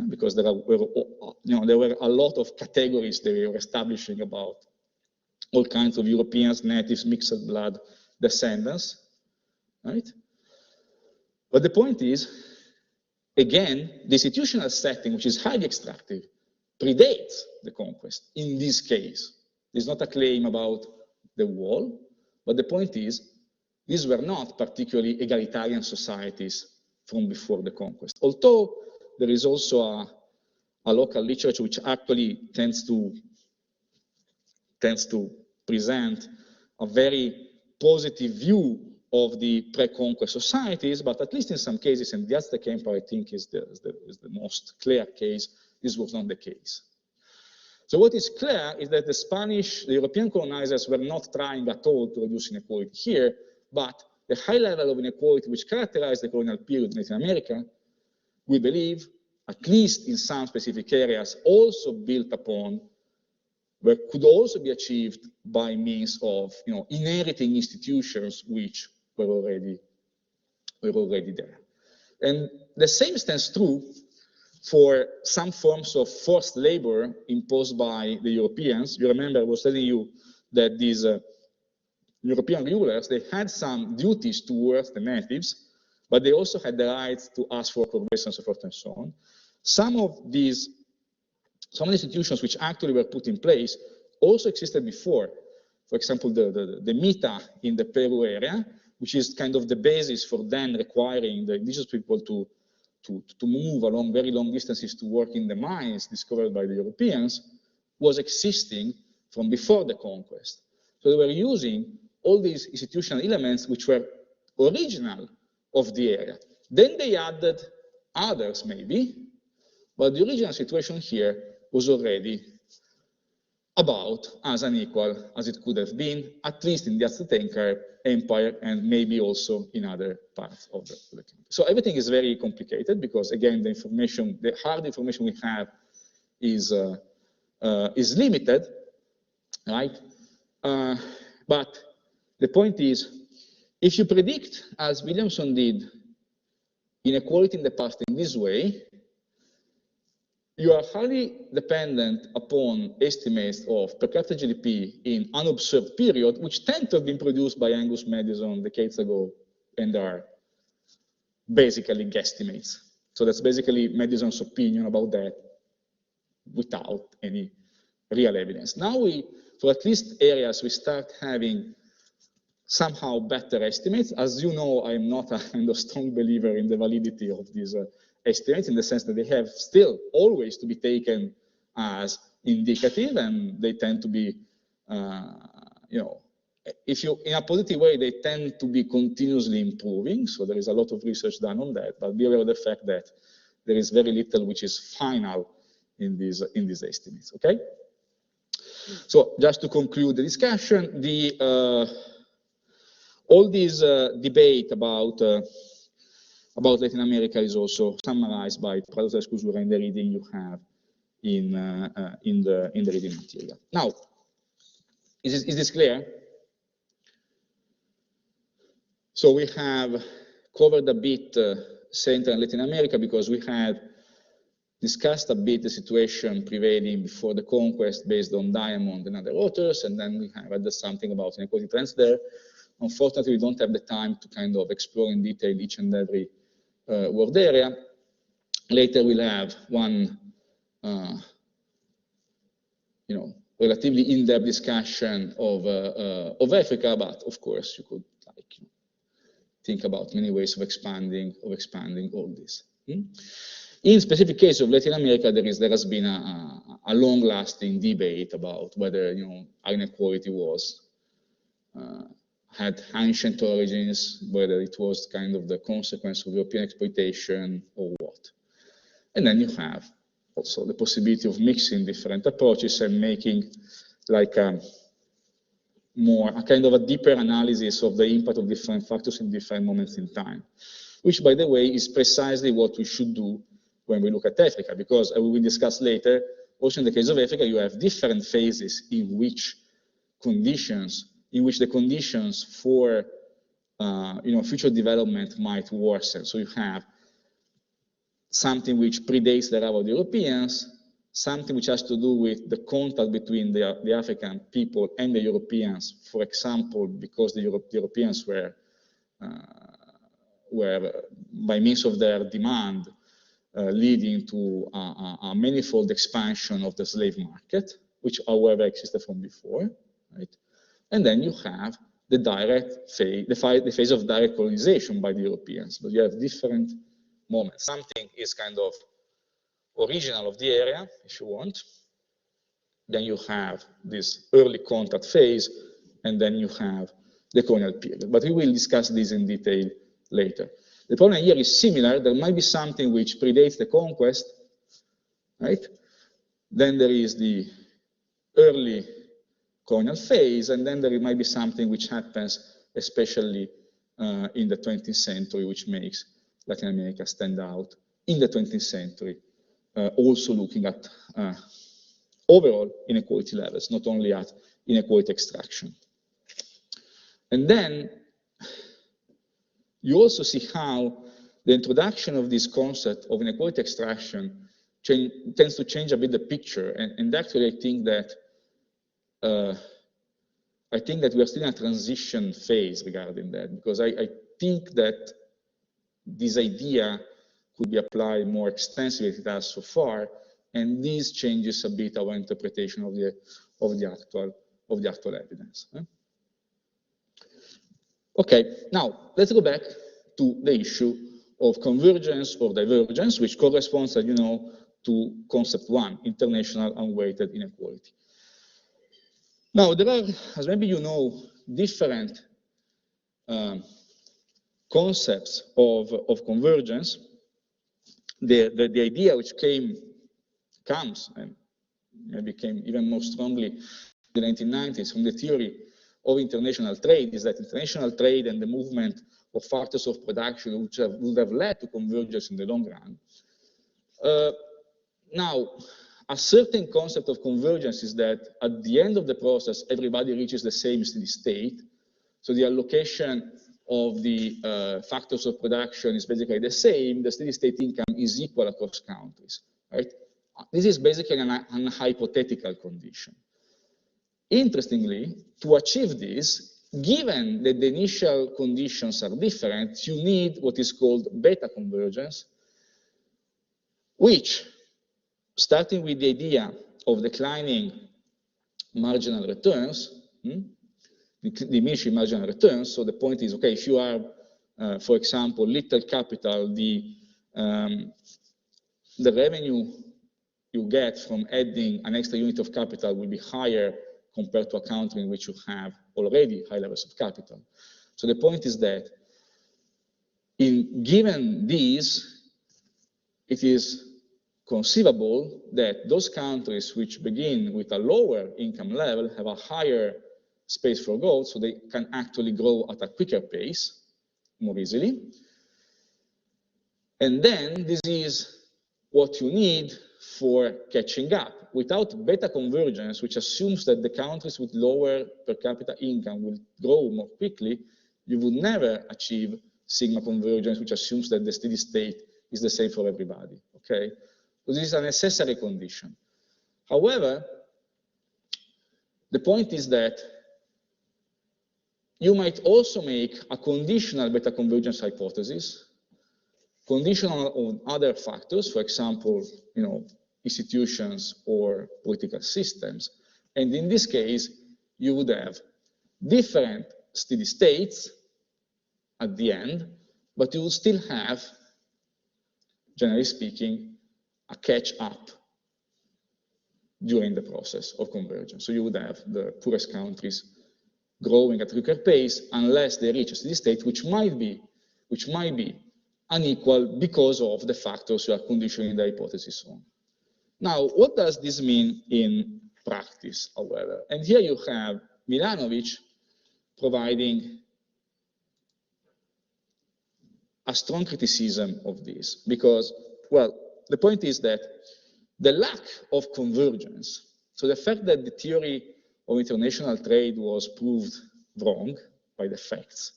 because there were a lot of categories they were establishing about all kinds of Europeans, natives, mixed blood descendants, right? But the point is, again, the institutional setting, which is highly extractive, predates the conquest in this case. It's not a claim about the wall, but the point is, these were not particularly egalitarian societies from before the conquest. Although there is also a local literature which actually tends to present a very positive view of the pre-conquest societies, but at least in some cases, and the Aztec Empire, I think, is the most clear case, this was not the case. So what is clear is that the European colonizers were not trying at all to reduce inequality here, but the high level of inequality which characterized the colonial period in Latin America, we believe, at least in some specific areas, also built upon, could also be achieved by means of inheriting institutions which were already there. And the same stands true for some forms of forced labor imposed by the Europeans. You remember I was telling you that these European rulers, they had some duties towards the natives, but they also had the right to ask for cooperation and so forth and so on. Some of these institutions which actually were put in place also existed before. For example, the MITA in the Peru area, which is kind of the basis for then requiring the indigenous people to move along very long distances to work in the mines discovered by the Europeans, was existing from before the conquest. So they were using all these institutional elements which were original of the area. Then they added others maybe, but the original situation here was already about as unequal as it could have been, at least in the Aztec Empire and maybe also in other parts of the country. So everything is very complicated because, again, the hard information we have is limited, right? But the point is, if you predict, as Williamson did, inequality in the past in this way, you are highly dependent upon estimates of per capita GDP in unobserved period, which tend to have been produced by Angus Madison decades ago, and are basically guesstimates. So that's basically Madison's opinion about that without any real evidence. Now for at least areas, we start having somehow better estimates. As you know, I'm not a kind of strong believer in the validity of these estimates, in the sense that they have still always to be taken as indicative, and they tend to be, if you, in a positive way, they tend to be continuously improving. So there is a lot of research done on that, but be aware of the fact that there is very little which is final in these estimates, okay? So just to conclude the discussion, all this debate about Latin America is also summarized by Prado Escusura in the reading you have in the reading material. Now, is this clear? So we have covered a bit Central and Latin America because we had discussed a bit the situation prevailing before the conquest based on Diamond and other authors, and then we have added something about inequality trends there. Unfortunately, we don't have the time to kind of explore in detail each and every world area. Later, we'll have one, relatively in-depth discussion of Africa, but of course, you could think about many ways of expanding all this. In specific case of Latin America, there has been a long-lasting debate about whether inequality had ancient origins, whether it was kind of the consequence of European exploitation or what. And then you have also the possibility of mixing different approaches and making like a kind of a deeper analysis of the impact of different factors in different moments in time, which, by the way, is precisely what we should do when we look at Africa, because we will discuss later, also in the case of Africa, you have different phases in which the conditions for future development might worsen. So you have something which predates the arrival of the Europeans, something which has to do with the contact between the African people and the Europeans, for example, because the Europeans were by means of their demand, leading to a manifold expansion of the slave market, which, however, existed from before, right? And then you have the direct phase, the phase of direct colonization by the Europeans. But you have different moments. Something is kind of original of the area, if you want. Then you have this early contact phase, and then you have the colonial period. But we will discuss this in detail later. The problem here is similar. There might be something which predates the conquest, right? Then there is the early colonial phase, and then there might be something which happens, especially in the 20th century, which makes Latin America stand out in the 20th century, also looking at overall inequality levels, not only at inequality extraction. And then you also see how the introduction of this concept of inequality extraction tends to change a bit the picture. And actually, I think that we are still in a transition phase regarding that, because I think that this idea could be applied more extensively than it has so far, and this changes a bit our interpretation of the actual evidence. Okay, now let's go back to the issue of convergence or divergence, which corresponds, as you know, to concept one, international unweighted inequality. Now, there are, as maybe you know, different concepts of convergence. The idea which comes and maybe came even more strongly in the 1990s from the theory of international trade is that international trade and the movement of factors of production which would have led to convergence in the long run. Now, a certain concept of convergence is that at the end of the process, everybody reaches the same steady state. So the allocation of the factors of production is basically the same. The steady state income is equal across countries, right? This is basically an hypothetical condition. Interestingly, to achieve this, given that the initial conditions are different, you need what is called beta convergence, which, starting with the idea of declining marginal returns, diminishing marginal returns. So the point is, okay, if you are, for example, little capital, the revenue you get from adding an extra unit of capital will be higher compared to a country in which you have already high levels of capital. So the point is that given these, it is conceivable that those countries which begin with a lower income level have a higher space for growth, so they can actually grow at a quicker pace, more easily. And then this is what you need for catching up. Without beta convergence, which assumes that the countries with lower per capita income will grow more quickly, you would never achieve sigma convergence, which assumes that the steady state is the same for everybody, okay? So this is a necessary condition. However, the point is that you might also make a conditional beta convergence hypothesis, conditional on other factors, for example, institutions or political systems. And in this case, you would have different steady states at the end, but you would still have, generally speaking, a catch-up during the process of convergence. So you would have the poorest countries growing at a quicker pace unless they reach a steady state, which might be unequal because of the factors you are conditioning the hypothesis on. Now, what does this mean in practice, however? And here you have Milanovic providing a strong criticism of this because, well, the point is that the lack of convergence, so the fact that the theory of international trade was proved wrong by the facts,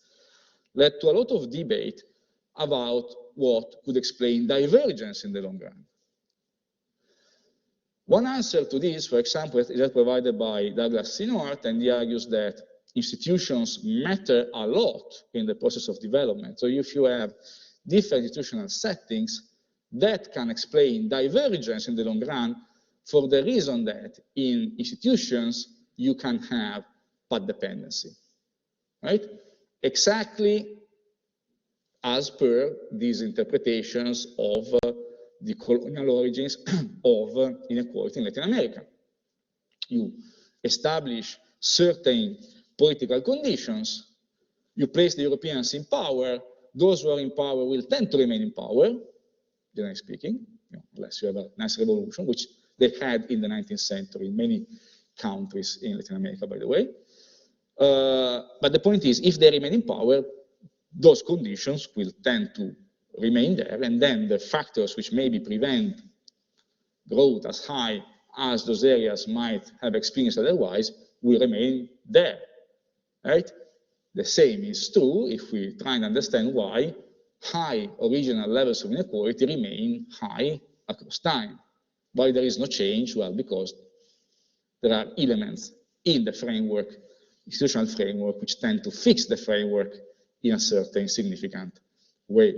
led to a lot of debate about what could explain divergence in the long run. One answer to this, for example, is provided by Douglas C. North, and he argues that institutions matter a lot in the process of development. So if you have different institutional settings, that can explain divergence in the long run for the reason that in institutions, you can have path dependency, right? Exactly as per these interpretations of the colonial origins of inequality in Latin America. You establish certain political conditions, you place the Europeans in power, those who are in power will tend to remain in power, generally speaking, unless you have a nice revolution, which they had in the 19th century in many countries in Latin America, by the way. But the point is, if they remain in power, those conditions will tend to remain there, and then the factors which maybe prevent growth as high as those areas might have experienced otherwise will remain there, right? The same is true if we try and understand why high original levels of inequality remain high across time. Why there is no change? Well, because there are elements in the framework, institutional framework, which tend to fix the framework in a certain significant way.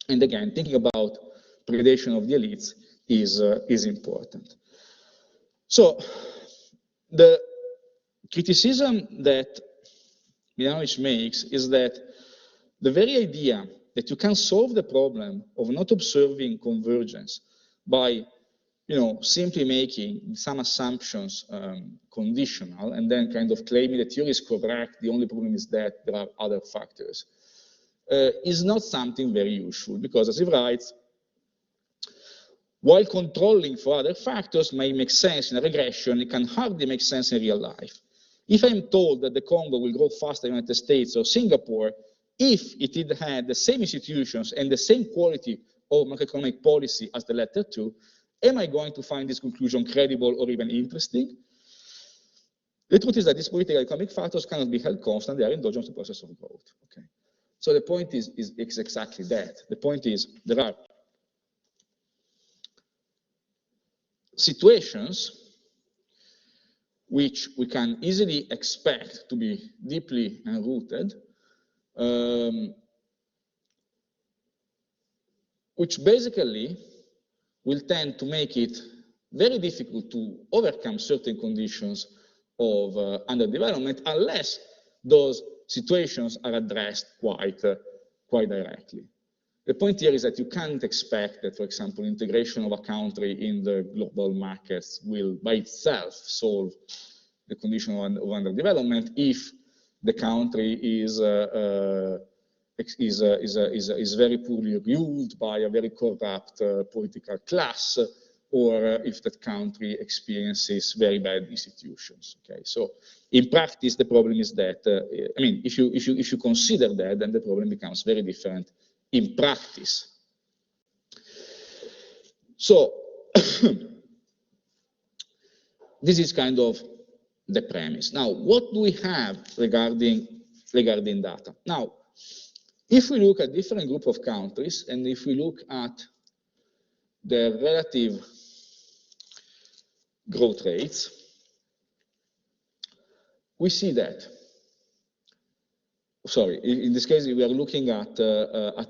And again, thinking about predation of the elites is important. So the criticism that Milanovic makes is that the very idea that you can solve the problem of not observing convergence by simply making some assumptions conditional and then kind of claiming the theory is correct, the only problem is that there are other factors, is not something very useful, because as he writes, while controlling for other factors may make sense in a regression, it can hardly make sense in real life. If I'm told that the Congo will grow faster than the United States or Singapore, if it had the same institutions and the same quality of macroeconomic policy as the latter two, am I going to find this conclusion credible or even interesting? The truth is that these political economic factors cannot be held constant, they are endogenous to the process of growth. Okay. So the point is exactly that. The point is there are situations which we can easily expect to be deeply enrooted, which basically will tend to make it very difficult to overcome certain conditions of underdevelopment unless those situations are addressed quite directly. The point here is that you can't expect that, for example, integration of a country in the global markets will by itself solve the condition of underdevelopment if the country is very poorly ruled by a very corrupt political class, or if that country experiences very bad institutions. Okay, so in practice, the problem is that I mean, if you consider that, then the problem becomes very different in practice. So this is kind of the premise. Now, what do we have regarding data? Now, if we look at different group of countries, and if we look at the relative growth rates, we see that, sorry, in this case, we are looking at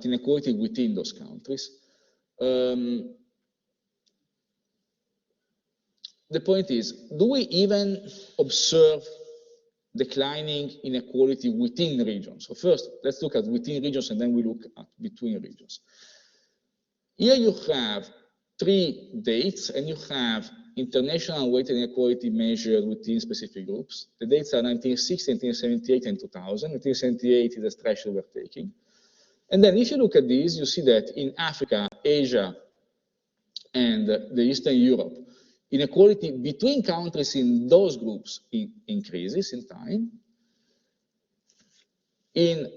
inequality within those countries. The point is, do we even observe declining inequality within regions? So first, let's look at within regions, and then we look at between regions. Here you have 3 dates, and you have international weighted inequality measured within specific groups. The dates are 1960, 1978, and 2000. 1978 is the threshold we're taking. And then if you look at these, you see that in Africa, Asia, and the Eastern Europe, inequality between countries in those groups increases in time. In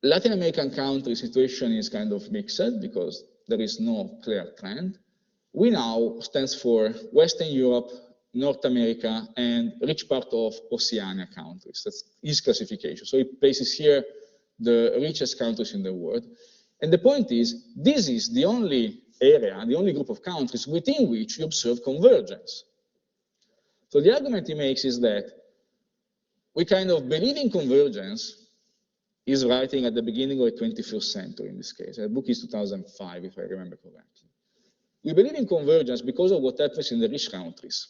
Latin American countries, situation is kind of mixed because there is no clear trend. We now stands for Western Europe, North America, and rich part of Oceania countries. That's his classification. So he places here the richest countries in the world. And the point is, this is the only area, the only group of countries within which you observe convergence. So the argument he makes is that we kind of believe in convergence. He's writing at the beginning of the 21st century in this case. The book is 2005, if I remember correctly. We believe in convergence because of what happens in the rich countries.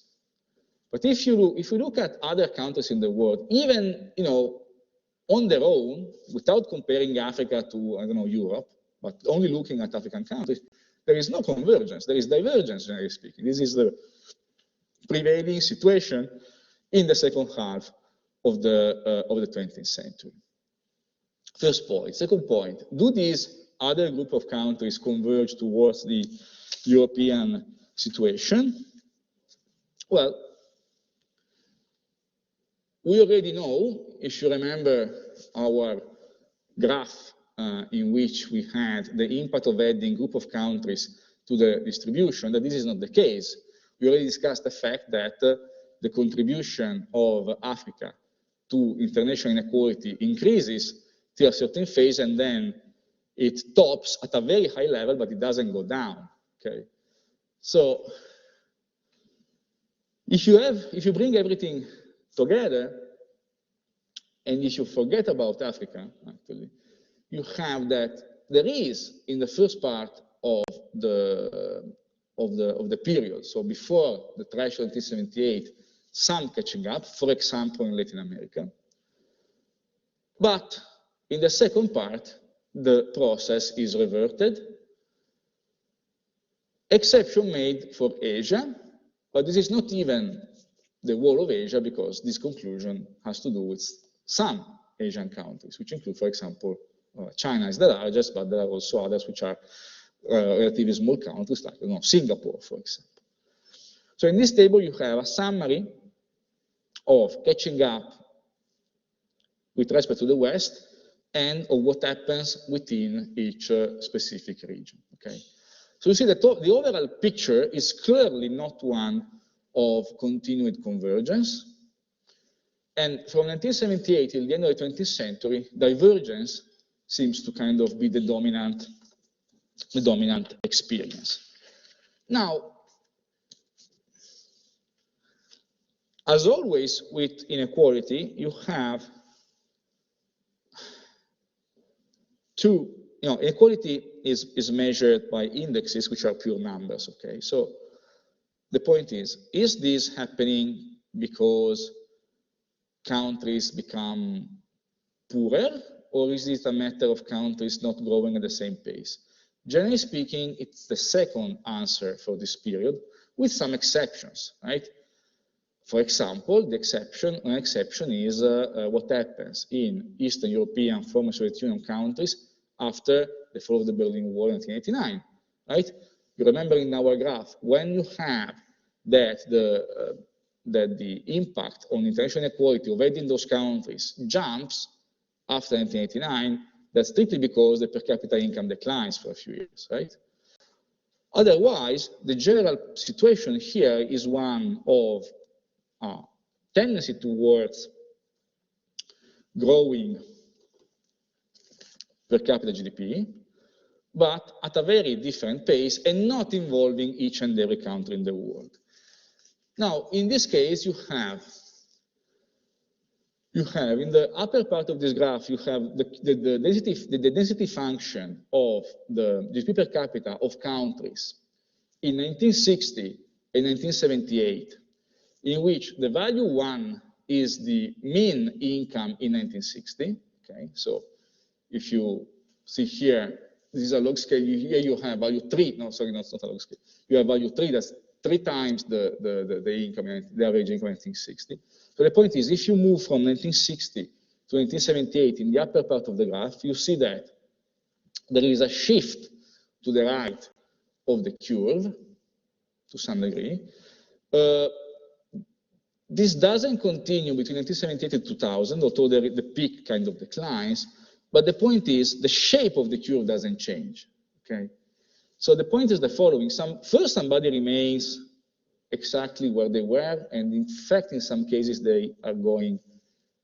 But if you look at other countries in the world, even on their own, without comparing Africa to, I don't know, Europe, but only looking at African countries, there is no convergence. There is divergence, generally speaking. This is the prevailing situation in the second half of the 20th century. First point. Second point, do these other group of countries converge towards the European situation? Well, we already know, if you remember our graph in which we had the impact of adding group of countries to the distribution, that this is not the case. We already discussed the fact that the contribution of Africa to international inequality increases to a certain phase, and then it tops at a very high level, but it doesn't go down. Okay, so if you bring everything together, and if you forget about Africa, actually, you have that there is in the first part of the period, so before the threshold 1978, some catching up, for example, in Latin America. But in the second part, the process is reverted. Exception made for Asia, but this is not even the whole of Asia, because this conclusion has to do with some Asian countries, which include, for example, China is the largest, but there are also others which are relatively small countries, like Singapore, for example. So in this table, you have a summary of catching up with respect to the West and of what happens within each specific region. Okay, so you see that the overall picture is clearly not one of continued convergence. And from 1978 till the end of the 20th century, divergence seems to kind of be the dominant experience. Now, as always with inequality, you have two, inequality is measured by indexes, which are pure numbers, okay? So the point is this happening because countries become poorer, or is it a matter of countries not growing at the same pace? Generally speaking, it's the second answer for this period, with some exceptions, right? For example, an exception is what happens in Eastern European former Soviet Union countries after the fall of the Berlin Wall in 1989, right? You remember in our graph, when you have that the impact on international inequality of aiding those countries jumps after 1989, that's strictly because the per capita income declines for a few years, right? Otherwise, the general situation here is one of tendency towards growing per capita GDP, but at a very different pace and not involving each and every country in the world. Now, in this case, you have in the upper part of this graph, you have the density function of the GDP per capita of countries in 1960 and 1978, in which the value 1 is the mean income in 1960. Okay, so if you see here, this is a log scale. Here you have value 3. No, sorry, not a log scale. You have value 3. That's 3 times the income, the average income in 1960. So the point is, if you move from 1960 to 1978 in the upper part of the graph, you see that there is a shift to the right of the curve to some degree. This doesn't continue between 1978 and 2000, although the peak kind of declines. But the point is, the shape of the curve doesn't change. Okay, so the point is the following: first, somebody remains exactly where they were, and in fact, in some cases, they are going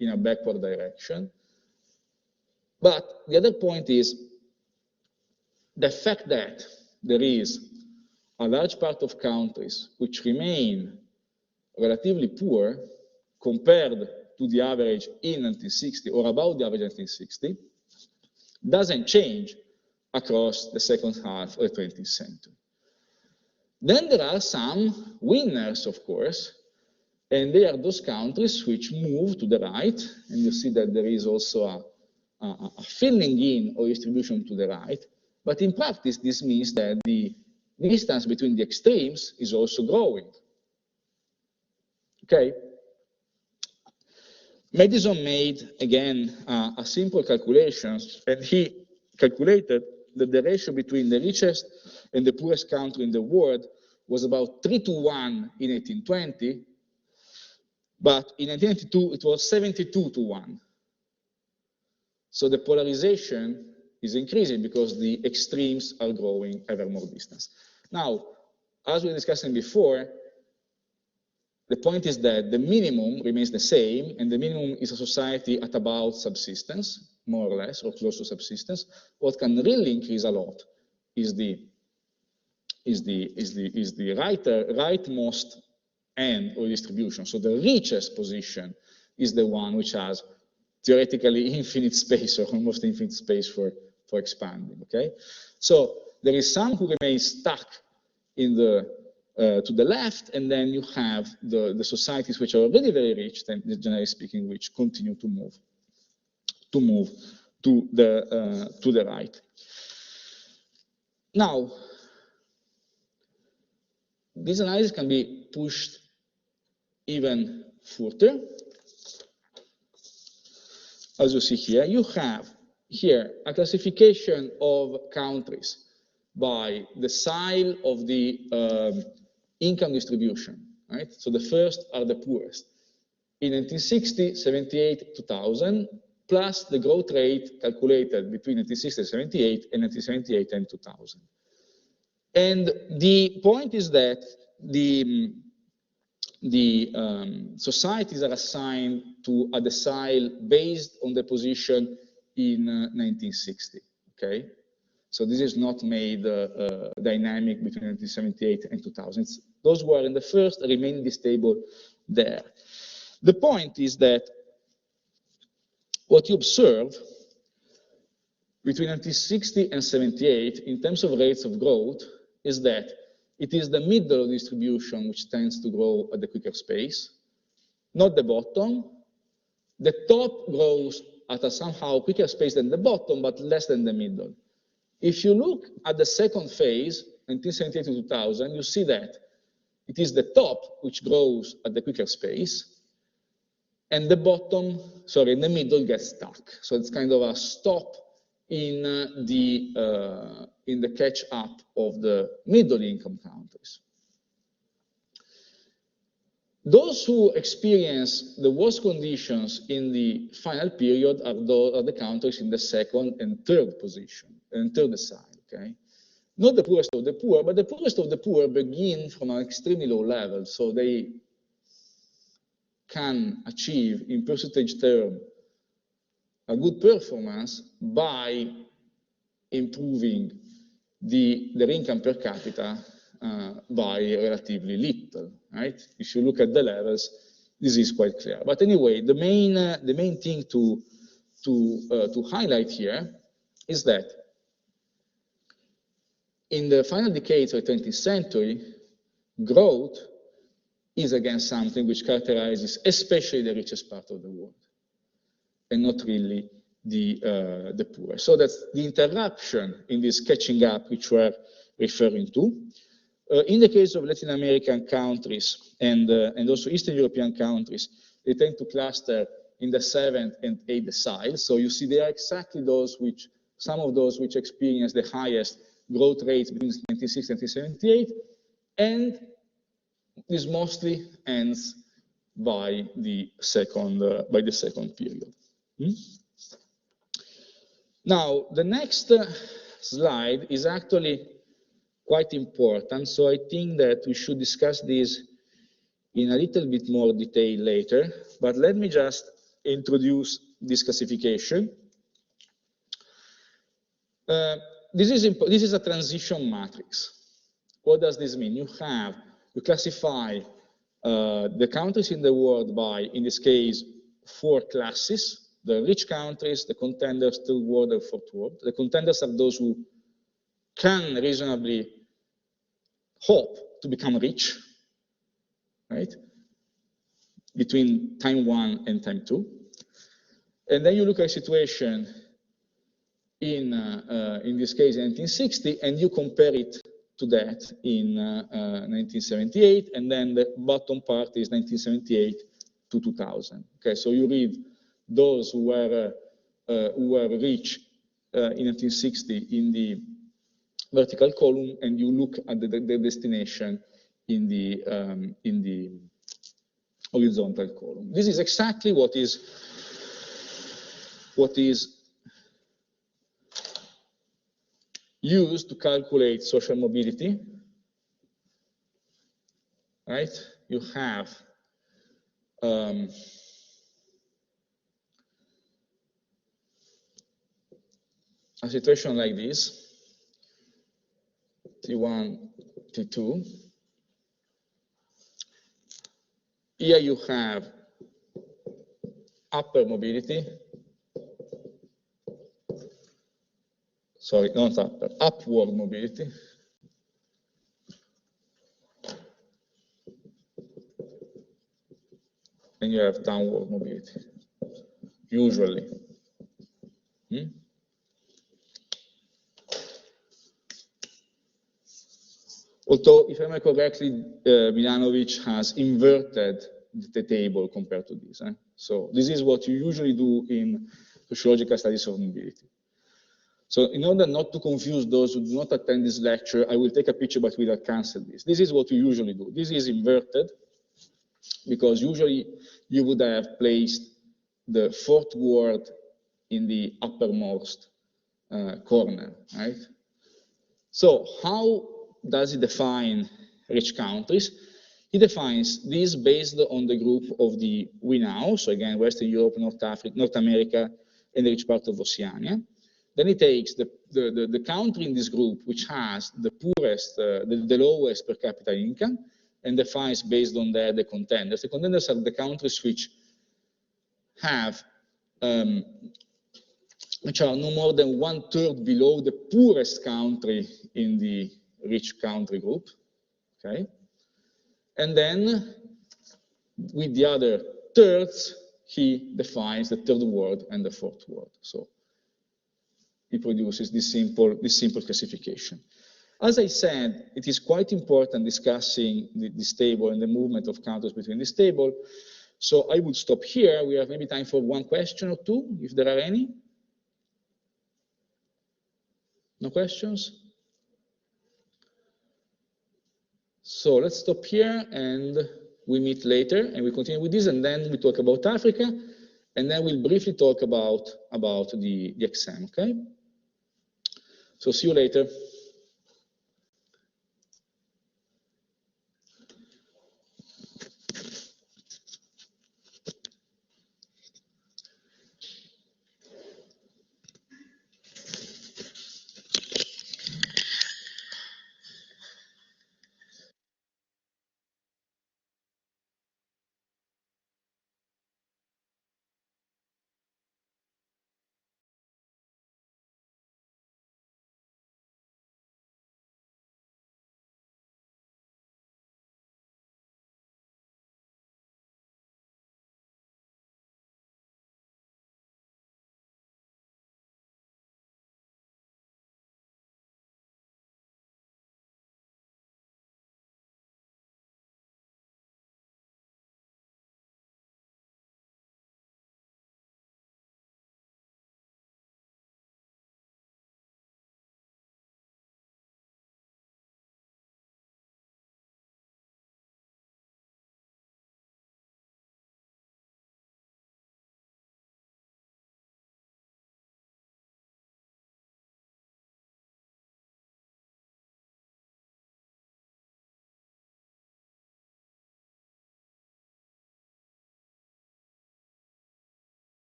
in a backward direction. But the other point is the fact that there is a large part of countries which remain relatively poor compared to the average in 1960 or about the average in 1960 doesn't change across the second half of the 20th century. Then there are some winners, of course, and they are those countries which move to the right, and you see that there is also a filling in or distribution to the right, but in practice this means that the distance between the extremes is also growing. Okay? Madison made, again, a simple calculation, and he calculated that the ratio between the richest and the poorest country in the world was about 3 to 1 in 1820, but in 1992 it was 72 to 1. So the polarization is increasing because the extremes are growing ever more distance. Now, as we were discussing before, the point is that the minimum remains the same, and the minimum is a society at about subsistence, more or less, or close to subsistence. What can really increase a lot is the rightmost end of distribution. So the richest position is the one which has theoretically infinite space or almost infinite space for expanding. Okay, so there is some who remain stuck in the to the left, and then you have the societies which are already very rich, and generally speaking, which continue to move to the right. Now, this analysis can be pushed even further. As you see here, you have here a classification of countries by the style of the income distribution, right? So the first are the poorest. In 1960, 78, 2000, plus the growth rate calculated between 1960 and 78 and 1978 and 2000. And the point is that the societies are assigned to a decile based on the position in 1960, okay? So this is not made dynamic between 1978 and 2000. Those who are in the first remain this table there. The point is that what you observe between 1960 and 78 in terms of rates of growth is that it is the middle of the distribution which tends to grow at the quicker pace, not the bottom. The top grows at a somehow quicker pace than the bottom, but less than the middle. If you look at the second phase, 1978 to 2000, you see that it is the top which grows at the quicker pace, and the bottom, sorry, in the middle gets stuck. So it's kind of a stop in the catch up of the middle income countries. Those who experience the worst conditions in the final period are the countries in the second and third position, and third decile, okay? Not the poorest of the poor, but the poorest of the poor begin from an extremely low level, so they can achieve, in percentage term, a good performance by improving their income per capita by relatively little, right? If you look at the levels, this is quite clear. But anyway, the main thing to highlight here is that in the final decades of the 20th century, growth is again something which characterizes especially the richest part of the world, and not really the poor. So that's the interruption in this catching up which we're referring to. In the case of Latin American countries and also Eastern European countries, they tend to cluster in the 7th and 8th decile. So you see they are exactly those which, some of those which experience the highest growth rates between 1960 and 1978, and this mostly ends by the second period. Now, the next slide is actually quite important, so I think that we should discuss this in a little bit more detail later, but let me just introduce this classification. This is a transition matrix. What does this mean? You classify the countries in the world by, in this case, 4 classes: the rich countries, the contenders, third world, and fourth world. The contenders are those who can reasonably hope to become rich, right? Between time 1 and time 2. And then you look at a situation in this case, 1960, and you compare it to that in 1978, and then the bottom part is 1978 to 2000. Okay, so you read those who were rich in 1960 in the vertical column, and you look at the destination in the horizontal column. This is exactly what is used to calculate social mobility, right? You have a situation like this, T1, T2. Here you have upper mobility, sorry, not upper, upward mobility. And you have downward mobility, usually. Although, if I remember correctly, Milanovic has inverted the table compared to this. So this is what you usually do in sociological studies of mobility. So in order not to confuse those who do not attend this lecture, I will take a picture, but we will cancel this. This is what you usually do. This is inverted, because usually you would have placed the fourth word in the uppermost corner, right? So how does he define rich countries? He defines this based on the group of the we now, so again, Western Europe, North Africa, North America, and the rich part of Oceania. Then he takes the country in this group which has the poorest, the lowest per capita income, and defines based on that the contenders. The contenders are the countries which have which are no more than 1/3 below the poorest country in the rich country group, okay? And then with the other thirds, he defines the third world and the fourth world. So he produces this simple classification. As I said, it is quite important discussing this table and the movement of countries between this table. So I would stop here. We have maybe time for one question or two, if there are any. No questions? So let's stop here and we meet later and we continue with this, and then we talk about Africa, and then we'll briefly talk about the exam, okay? So see you later.